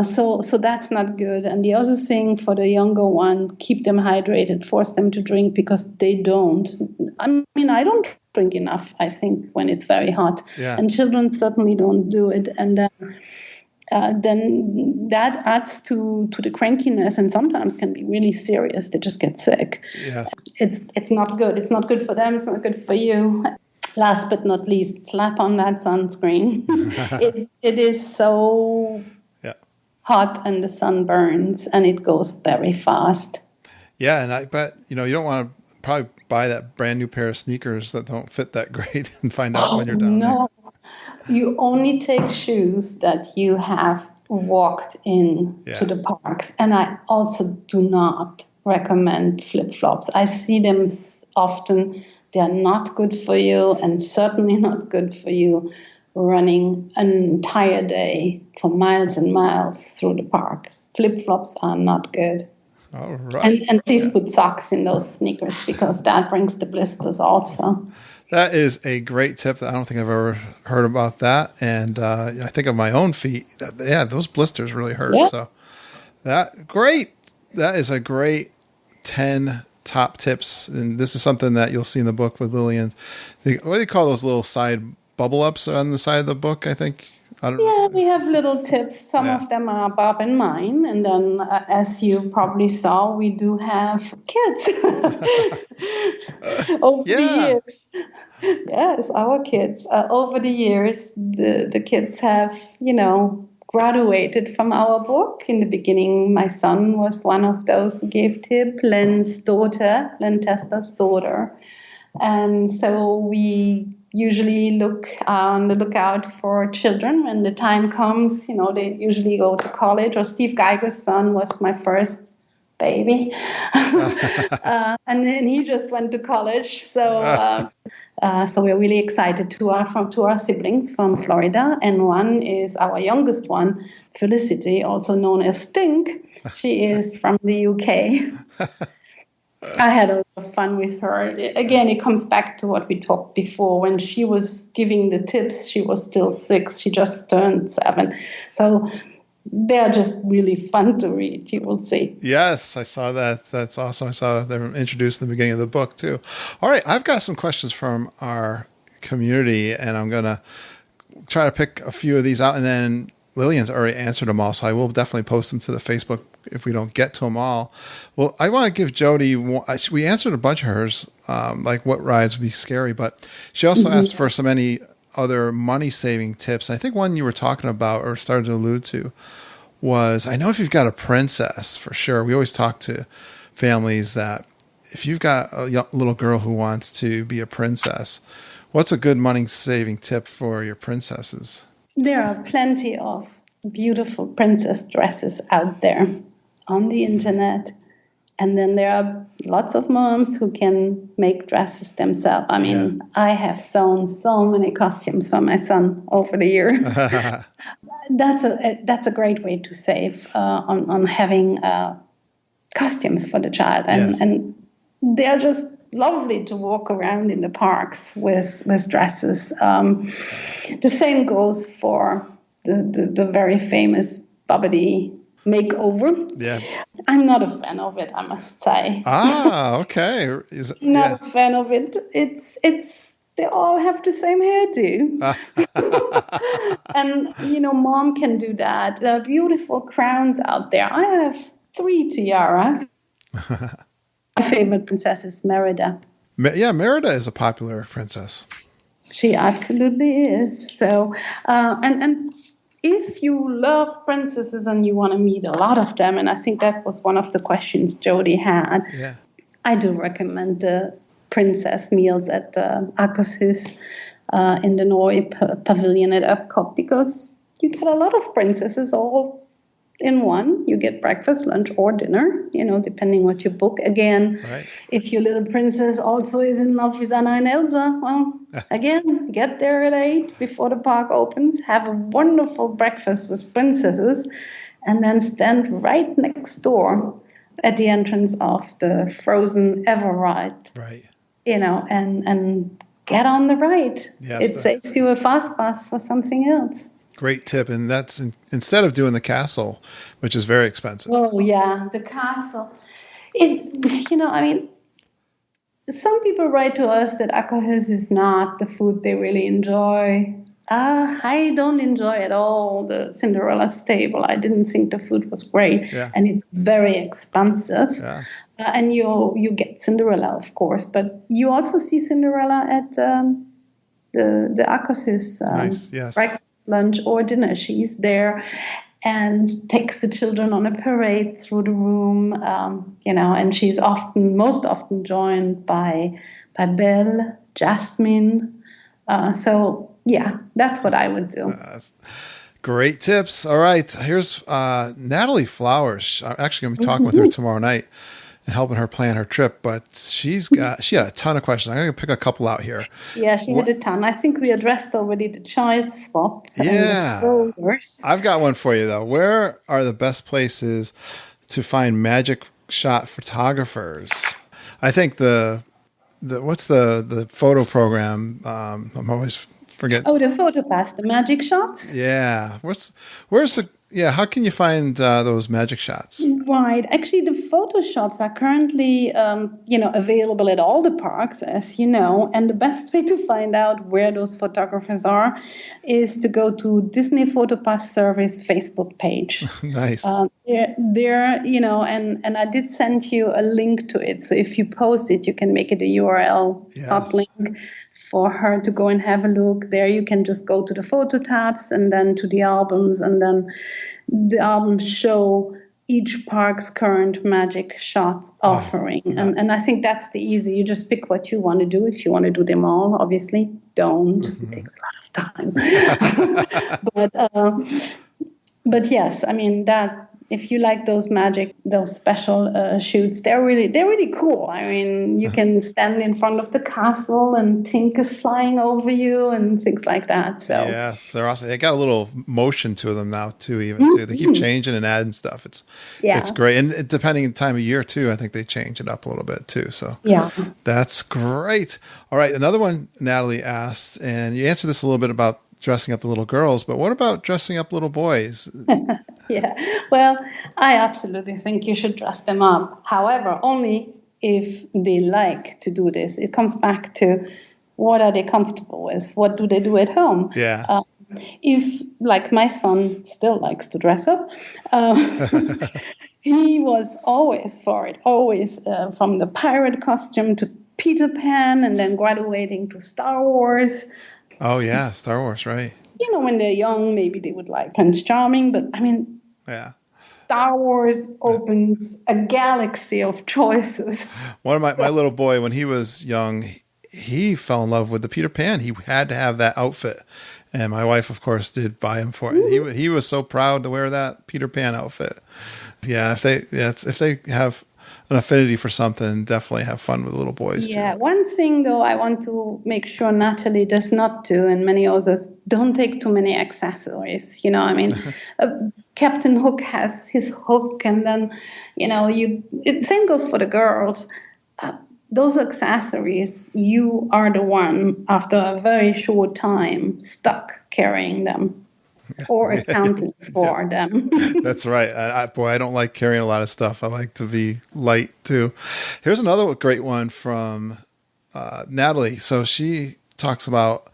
So that's not good. And the other thing for the younger one, keep them hydrated, force them to drink because they don't. I mean, I don't drink enough, I think, when it's very hot. Yeah. And children certainly don't do it. And then that adds to the crankiness and sometimes can be really serious. They just get sick. Yes. It's not good. It's not good for them. It's not good for you. Last but not least, slap on that sunscreen. It is so hot and the sun burns and it goes very fast. Yeah, and I bet, you don't want to probably buy that brand new pair of sneakers that don't fit that great and find out when you're down there. You only take shoes that you have walked in to the parks. And I also do not recommend flip-flops. I see them often. They're not good for you and certainly not good for you running an entire day for miles and miles through the park. Flip-flops are not good. All right. And please put socks in those sneakers because that brings the blisters also. That is a great tip. I don't think I've ever heard about that. And I think of my own feet. Those blisters really hurt. Yeah. So great. That is a great 10 top tips. And this is something that you'll see in the book with Liliane. What do you call those little side bubble ups on the side of the book, I think? We have little tips. Some of them are Bob and mine. And then, as you probably saw, we do have kids over the years. Yes, our kids. Over the years, the kids have, graduated from our book. In the beginning, my son was one of those who gave tip, Len Tester's daughter. And so we usually look on the lookout for children when the time comes. They usually go to college, or Steve Geiger's son was my first baby. And then he just went to college. So we're really excited to our siblings from Florida. And one is our youngest one, Felicity, also known as Stink. She is from the UK. I had a lot of fun with her. Again, it comes back to what we talked before. When she was giving the tips, she was still 6. She just turned 7. So they're just really fun to read, you will see. Yes, I saw that. That's awesome. I saw them introduced in the beginning of the book, too. All right, I've got some questions from our community, and I'm going to try to pick a few of these out, and then Liliane's already answered them all, so I will definitely post them to the Facebook if we don't get to them all. Well, I want to give Jody, we answered a bunch of hers, like what rides would be scary, but she also asked for any other money-saving tips. I think one you were talking about or started to allude to was, I know if you've got a princess, for sure, we always talk to families that if you've got a little girl who wants to be a princess, what's a good money-saving tip for your princesses? There are plenty of beautiful princess dresses out there on the internet. And then there are lots of moms who can make dresses themselves. I mean, I have sewn so many costumes for my son over the year. That's a great way to save on having costumes for the child. And they're just lovely to walk around in the parks with dresses. The same goes for the very famous Bobbity makeover. Yeah, I'm not a fan of it, I must say. Okay. Not a fan of it. It's they all have the same hairdo. And mom can do that. There are beautiful crowns out there. I have 3 tiaras. My favorite princess is Merida. Merida is a popular princess. She absolutely is. So, and if you love princesses and you want to meet a lot of them, and I think that was one of the questions Jody had, I do recommend the princess meals at the Akershus in the Norway Pavilion at Epcot, because you get a lot of princesses all in one. You get breakfast, lunch, or dinner, depending what you book. Again, if your little princess also is in love with Anna and Elsa, well, again, get there at 8 before the park opens. Have a wonderful breakfast with princesses. and then stand right next door at the entrance of the Frozen Ever ride. Right. And get on the ride. Yes, it saves you a fast pass for something else. Great tip. And that's instead of doing the castle, which is very expensive. Oh, yeah, the castle. Some people write to us that Akahus is not the food they really enjoy. I don't enjoy at all the Cinderella stable. I didn't think the food was great. Yeah. And it's very expensive. Yeah. And you get Cinderella, of course, but you also see Cinderella at the Akahus Nice. Yes. breakfast, lunch, or dinner. She's there and takes the children on a parade through the room, and she's most often joined by Belle, Jasmine. That's what I would do. Great tips. All right. Here's Natalie Flowers. I'm actually going to be talking with her tomorrow night and helping her plan her trip, but she had a ton of questions. I'm going to pick a couple out here. Yeah, she had a ton. I think we addressed already the child swap. Yeah. And the strollers. I've got one for you, though. Where are the best places to find magic shot photographers? I think what's the photo program? I'm always forgetting. Oh, the PhotoPass, the magic shots? Yeah. How can you find those magic shots? Right. Actually, the Photoshops are currently, available at all the parks, as you know. And the best way to find out where those photographers are is to go to Disney PhotoPass Service Facebook page. Nice. And I did send you a link to it. So if you post it, you can make it a URL uplink for her to go and have a look. There you can just go to the photo tabs and then to the albums, and then the albums show each park's current magic shots offering. And I think that's the easy. You just pick what you want to do. If you want to do them all, obviously, don't. It takes a lot of time. But yes, I mean, that if you like those special shoots, they're really cool. I mean, you can stand in front of the castle and Tink is flying over you and things like that. So yes, they're awesome. They got a little motion to them now too. They keep changing and adding stuff. It's great, and depending on the time of year too, I think they change it up a little bit too. So that's great. All right, another one Natalie asked, and you answered this a little bit about dressing up the little girls, but what about dressing up little boys? Yeah, well, I absolutely think you should dress them up. However, only if they like to do this. It comes back to what are they comfortable with? What do they do at home? Yeah. If, like my son still likes to dress up, he was always for it, from the pirate costume to Peter Pan and then graduating to Star Wars. Oh, yeah, Star Wars, right. When they're young, maybe they would like Prince Charming, but I mean, Star Wars opens a galaxy of choices. One of my little boy, when he was young, he fell in love with the Peter Pan. He had to have that outfit. And my wife, of course, did buy him for it. He was so proud to wear that Peter Pan outfit. Yeah, if they have an affinity for something, definitely have fun with little boys too. Yeah, one thing though I want to make sure Natalie does not do, and many others, don't take too many accessories. Captain Hook has his hook, and then same goes for the girls. Those accessories, you are the one after a very short time stuck carrying them. Or accounting for them. That's right. I don't like carrying a lot of stuff. I like to be light too. Here's another great one from Natalie. So she talks about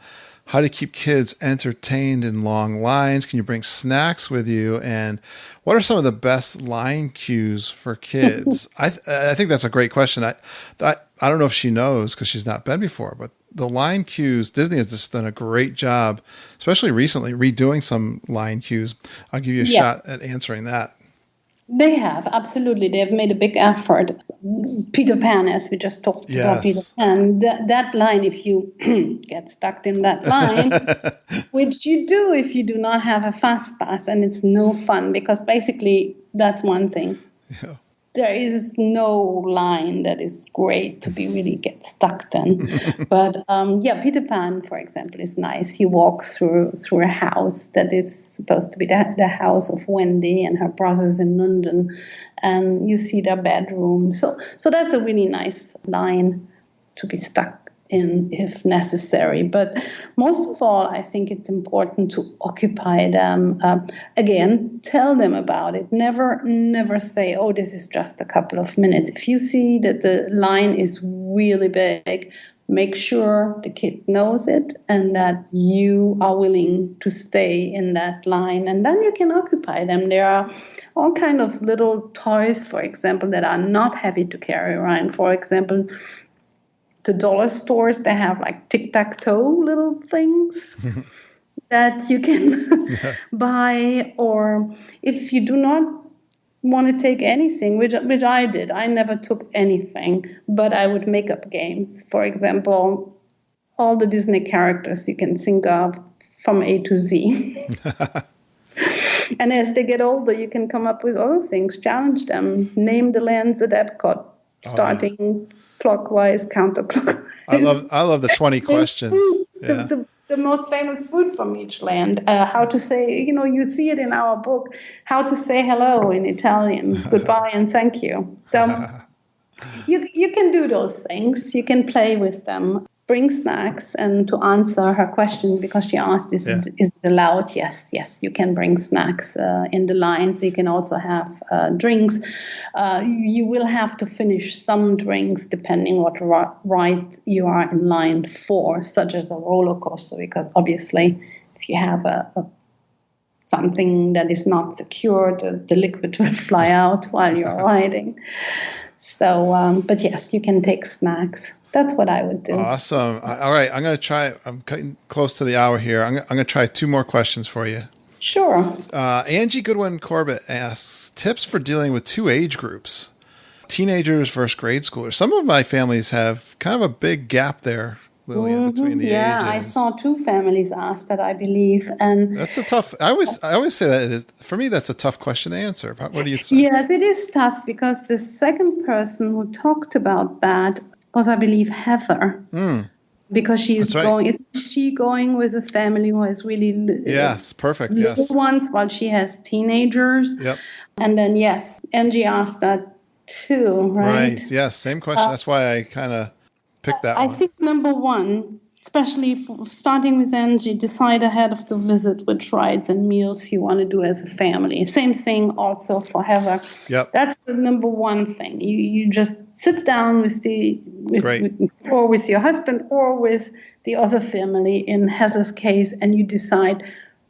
how to keep kids entertained in long lines. Can you bring snacks with you? And what are some of the best line cues for kids? I think that's a great question. I don't know if she knows because she's not been before, but the line cues, Disney has just done a great job, especially recently, redoing some line cues. I'll give you a shot at answering that. They have, absolutely. They have made a big effort. Peter Pan, as we just talked about Peter Pan, that line, if you get stuck in that line, which you do if you do not have a fast pass, and it's no fun, because basically that's one thing. Yeah. there is no line that is great to be really get stuck in. But Peter Pan, for example, is nice. He walks through a house that is supposed to be the house of Wendy and her brothers in London, and you see their bedroom. So that's a really nice line to be stuck in if necessary. But most of all, I think it's important to occupy them. Again, tell them about it. Never say, oh, this is just a couple of minutes. If you see that the line is really big, make sure the kid knows it and that you are willing to stay in that line. And then you can occupy them. There are all kind of little toys, for example, that are not heavy to carry around. For example, the dollar stores, they have like tic-tac-toe little things that you can buy. Or if you do not want to take anything, which I did, I never took anything, but I would make up games. For example, all the Disney characters you can think of from A to Z. And as they get older, you can come up with other things, challenge them, name the lands at Epcot, starting clockwise, counterclockwise. I love the 20 questions. Yeah. The most famous food from each land. How to say, you see it in our book, how to say hello in Italian, goodbye and thank you. So you can do those things. You can play with them. Bring snacks, and to answer her question, because she asked, is it allowed? Yes, you can bring snacks in the lines. You can also have drinks. You will have to finish some drinks depending what ride you are in line for, such as a roller coaster, because obviously if you have something that is not secure, the liquid will fly out while you're riding. So, but yes, you can take snacks. That's what I would do. Awesome. All right. I'm going to try. I'm cutting close to the hour here. I'm going to try 2 more questions for you. Sure. Angie Goodwin Corbett asks, tips for dealing with 2 age groups, teenagers versus grade schoolers. Some of my families have kind of a big gap there, Liliane, between the ages. Yeah, I saw 2 families ask that, I believe. And that's a tough, I always say that it is, for me, that's a tough question to answer. What do you think? Yes, it is tough, because the second person who talked about that was, I believe, Heather. Because she's going. Is she going with a family who has really perfect. Little ones, while she has teenagers? Yep. And then Angie asked that too, right? Right. Yes. Same question. That's why I kind of picked that one. I think number one, especially starting with Angie, decide ahead of the visit which rides and meals you want to do as a family. Same thing also for Heather. Yep. That's the number one thing. You just sit down with with your husband or with the other family in Heather's case, and you decide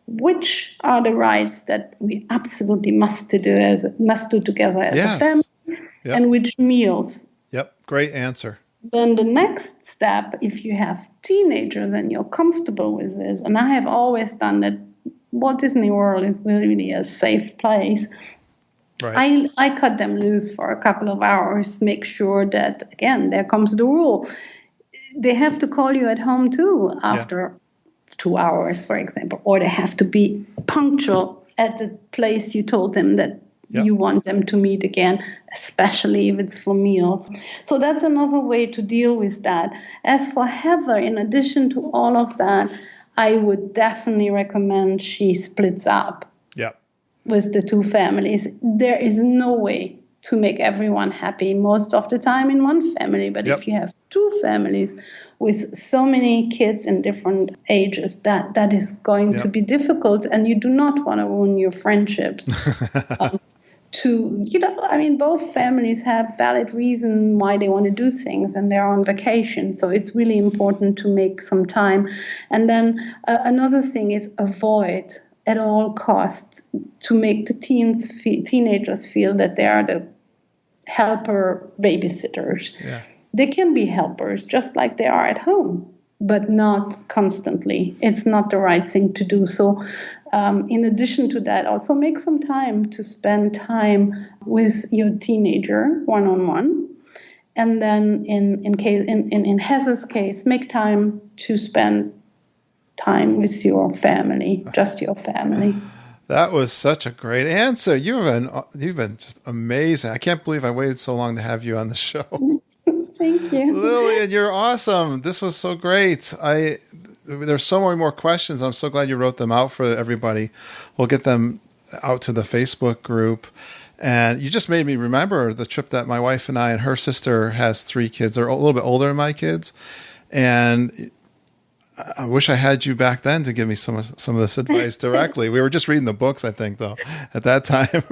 which are the rides that we absolutely must do together as a family, and which meals. Yep. Great answer. Then the next step, if you have teenagers and you're comfortable with it, and I have always done that, Walt Disney World is really a safe place. Right. I cut them loose for a couple of hours, make sure that, again, there comes the rule. They have to call you at home too after 2 hours, for example, or they have to be punctual at the place you told them that you want them to meet again, especially if it's for meals. So that's another way to deal with that. As for Heather, in addition to all of that, I would definitely recommend she splits up with the 2 families. There is no way to make everyone happy most of the time in one family. But if you have 2 families with so many kids in different ages, that is going to be difficult, and you do not want to ruin your friendships. Both families have valid reason why they want to do things, and they're on vacation. So it's really important to make some time. And then another thing is avoid at all costs to make the teenagers feel that they are the helper babysitters. Yeah. They can be helpers just like they are at home, but not constantly. It's not the right thing to do. So in addition to that, also make some time to spend time with your teenager one-on-one. And then in Heather's case, make time to spend time with your family, just your family. That was such a great answer. You've been just amazing. I can't believe I waited so long to have you on the show. Thank you. Liliane, you're awesome. This was so great. There's so many more questions. I'm so glad you wrote them out for everybody. We'll get them out to the Facebook group. And you just made me remember the trip that my wife and I and her sister has 3 kids. They're a little bit older than my kids. And I wish I had you back then to give me some of this advice directly. We were just reading the books, I think, though, at that time.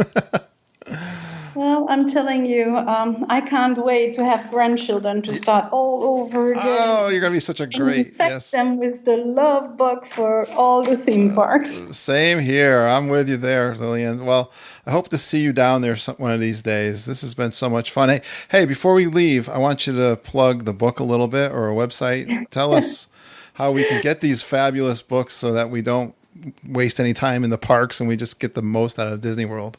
Well, I'm telling you, I can't wait to have grandchildren to start all over again. Oh, you're going to be such a great, infect them with the love bug for all the theme parks. Same here. I'm with you there, Liliane. Well, I hope to see you down there one of these days. This has been so much fun. Hey, before we leave, I want you to plug the book a little bit or a website. Tell us how we can get these fabulous books so that we don't waste any time in the parks and we just get the most out of Disney World.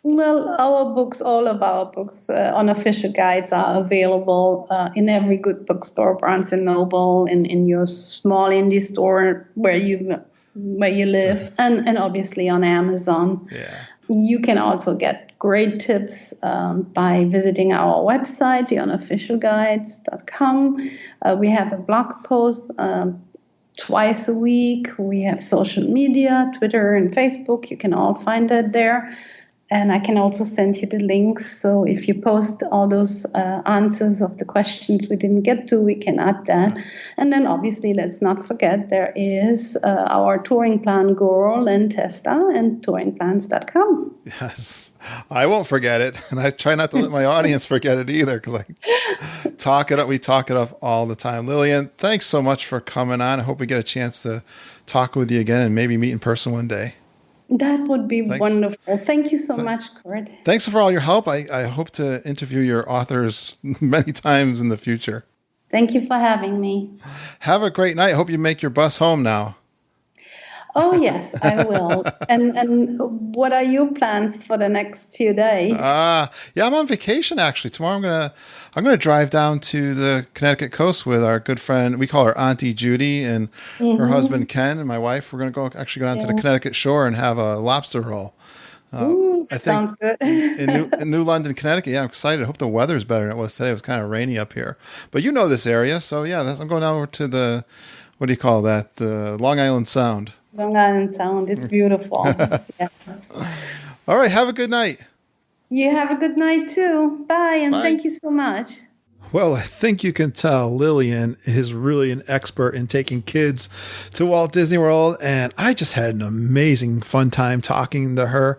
Well, all of our books, unofficial guides are available in every good bookstore, Barnes & Noble, in your small indie store where you live, and obviously on Amazon. Yeah. You can also get great tips by visiting our website, theunofficialguides.com. We have a blog post twice a week. We have social media, Twitter and Facebook. You can all find that there. And I can also send you the links. So if you post all those answers of the questions we didn't get to, we can add that. And then obviously, let's not forget, there is our touring plan guru, Len Testa, and touringplans.com. Yes, I won't forget it. And I try not to let my audience forget it either, because we talk it up all the time. Liliane, thanks so much for coming on. I hope we get a chance to talk with you again and maybe meet in person one day. That would be wonderful. Thank you so much, Kurt. Thanks for all your help. I hope to interview your authors many times in the future. Thank you for having me. Have a great night. I hope you make your bus home now. Oh, yes, I will. And what are your plans for the next few days? Yeah, I'm on vacation, actually. Tomorrow I'm gonna drive down to the Connecticut coast with our good friend. We call her Auntie Judy and her husband Ken and my wife. We're gonna go down to the Connecticut shore and have a lobster roll. Ooh, I think sounds good. in New London, Connecticut. Yeah, I'm excited. I hope the weather's better than it was today. It was kind of rainy up here. But you know this area, so yeah, I'm going over to the, what do you call that? The Long Island Sound. Long Island Sound. It's beautiful. Yeah. All right. Have a good night. You have a good night too. Bye. And thank you so much. Well, I think you can tell Liliane is really an expert in taking kids to Walt Disney World. And I just had an amazing fun time talking to her.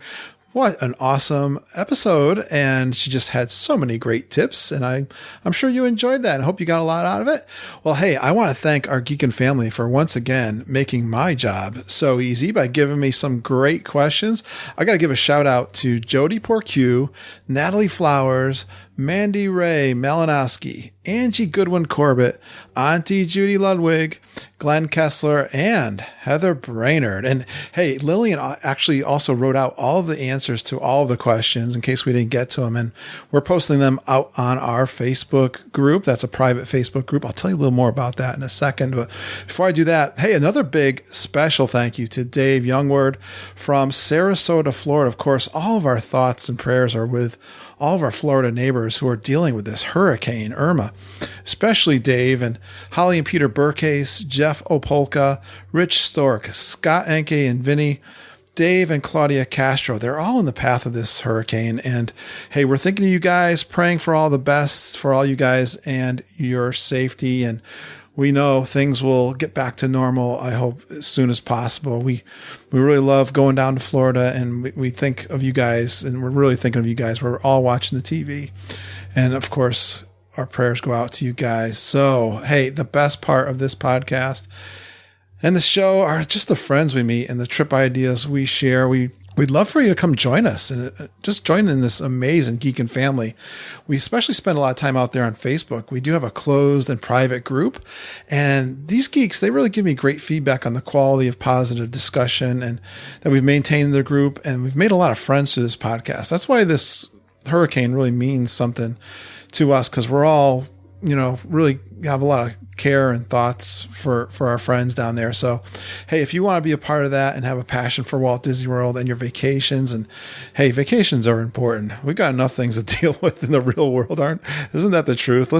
What an awesome episode. And she just had so many great tips. And I'm sure you enjoyed that. I hope you got a lot out of it. Well, hey, I want to thank our Geekin' family for once again making my job so easy by giving me some great questions. I got to give a shout out to Jody Porcue, Natalie Flowers, Mandy Ray Malinowski, Angie Goodwin Corbett, Auntie Judy Ludwig, Glenn Kessler, and Heather Brainerd. And hey, Liliane actually also wrote out all of the answers to all of the questions in case we didn't get to them. And we're posting them out on our Facebook group. That's a private Facebook group. I'll tell you a little more about that in a second. But before I do that, hey, another big special thank you to Dave Youngward from Sarasota, Florida. Of course, all of our thoughts and prayers are with all of our Florida neighbors who are dealing with this Hurricane Irma, especially Dave and Holly and Peter Burcase, Jeff Opolka, Rich Stork, Scott Enke and Vinny, Dave and Claudia Castro. They're all in the path of this hurricane. And hey, we're thinking of you guys, praying for all the best for all you guys and your safety. And we know things will get back to normal, I hope, as soon as possible. We really love going down to Florida, and we think of you guys, and we're really thinking of you guys. We're all watching the TV. And, of course, our prayers go out to you guys. So, hey, the best part of this podcast and the show are just the friends we meet and the trip ideas we share. We'd love for you to come join us and just join in this amazing Geekin' family. We especially spend a lot of time out there on Facebook. We do have a closed and private group. And these geeks, they really give me great feedback on the quality of positive discussion and that we've maintained in the group. And we've made a lot of friends through this podcast. That's why this hurricane really means something to us, because we're all, really have a lot of care and thoughts for our friends down there. So, hey, if you want to be a part of that and have a passion for Walt Disney World and your vacations, and hey, vacations are important. We got enough things to deal with in the real world, isn't that the truth?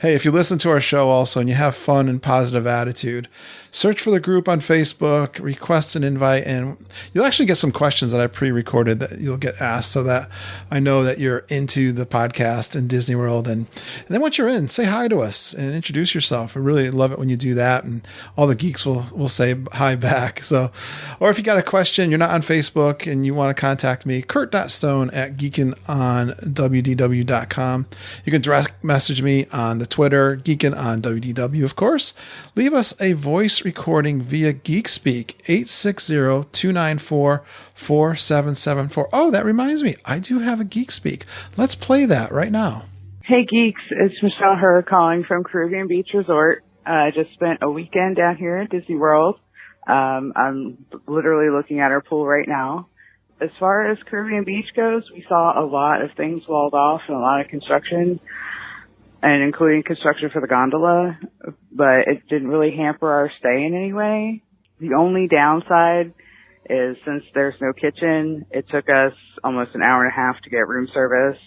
Hey, if you listen to our show also and you have fun and positive attitude, search for the group on Facebook, request an invite, and you'll actually get some questions that I pre-recorded that you'll get asked so that I know that you're into the podcast and Disney World. And then once you're in, say hi to us and introduce yourself. I really love it when you do that, and all the geeks will say hi back. So, or if you got a question, you're not on Facebook and you want to contact me, kurt.stone@geekinonwdw.com. You can direct message me on the Twitter, Geekin on WDW, of course. Leave us a voice recording via GeekSpeak, 860-294-4774. Oh, that reminds me, I do have a GeekSpeak. Let's play that right now. Hey geeks, it's Michelle Herr calling from Caribbean Beach Resort. I just spent a weekend down here at Disney World. I'm literally looking at our pool right now. As far as Caribbean Beach goes, we saw a lot of things walled off and a lot of construction, and including construction for the gondola, but it didn't really hamper our stay in any way. The only downside is since there's no kitchen, it took us almost an hour and a half to get room service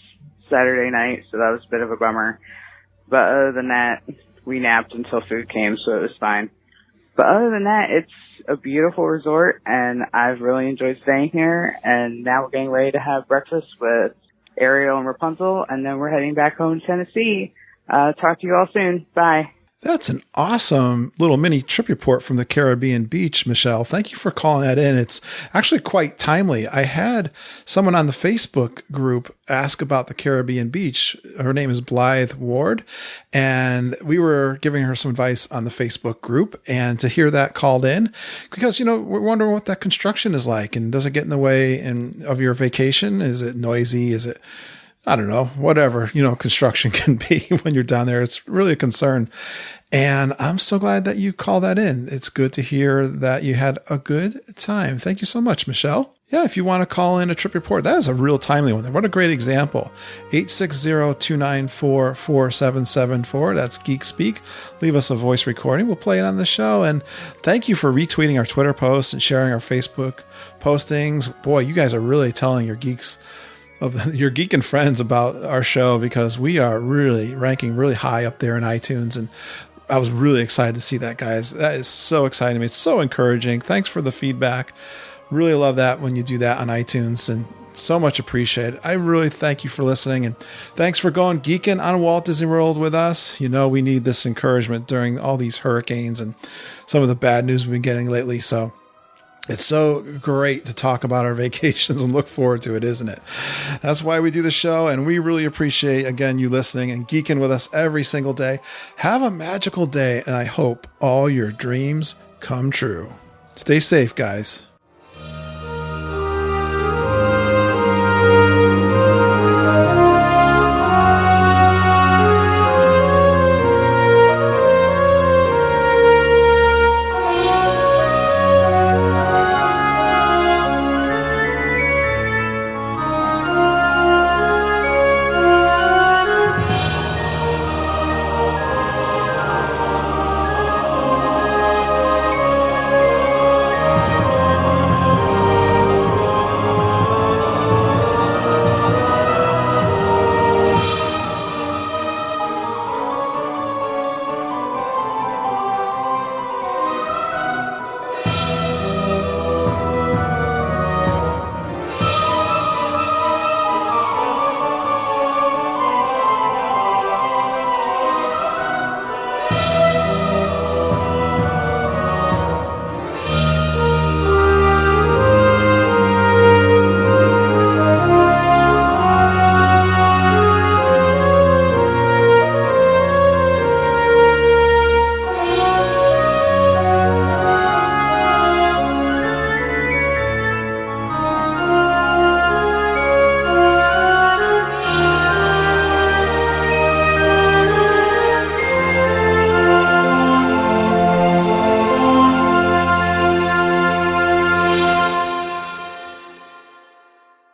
Saturday night, so that was a bit of a bummer. But other than that, we napped until food came, so it was fine. But other than that, it's a beautiful resort, and I've really enjoyed staying here, and now we're getting ready to have breakfast with Ariel and Rapunzel, and then we're heading back home to Tennessee. Talk to you all soon. Bye. That's an awesome little mini trip report from the Caribbean Beach, Michelle. Thank you for calling that in. It's actually quite timely. I had someone on the Facebook group ask about the Caribbean Beach. Her name is Blythe Ward, and we were giving her some advice on the Facebook group, and to hear that called in, because, we're wondering what that construction is like, and does it get in the way of your vacation? Is it noisy? Is it, I don't know, whatever, construction can be when you're down there. It's really a concern. And I'm so glad that you called that in. It's good to hear that you had a good time. Thank you so much, Michelle. Yeah, if you want to call in a trip report, that is a real timely one. What a great example. 860-294-4774. That's Geek Speak. Leave us a voice recording. We'll play it on the show. And thank you for retweeting our Twitter posts and sharing our Facebook postings. Boy, you guys are really telling your geeks of your geek and friends about our show, because we are really ranking really high up there in iTunes. And I was really excited to see that, guys. That is so exciting to me. It's so encouraging. Thanks for the feedback. Really love that when you do that on iTunes, and so much appreciated. I really thank you for listening, and thanks for going geeking on Walt Disney World with us. We need this encouragement during all these hurricanes and some of the bad news we've been getting lately. So it's so great to talk about our vacations and look forward to it, isn't it? That's why we do the show, and we really appreciate, again, you listening and geeking with us every single day. Have a magical day, and I hope all your dreams come true. Stay safe, guys.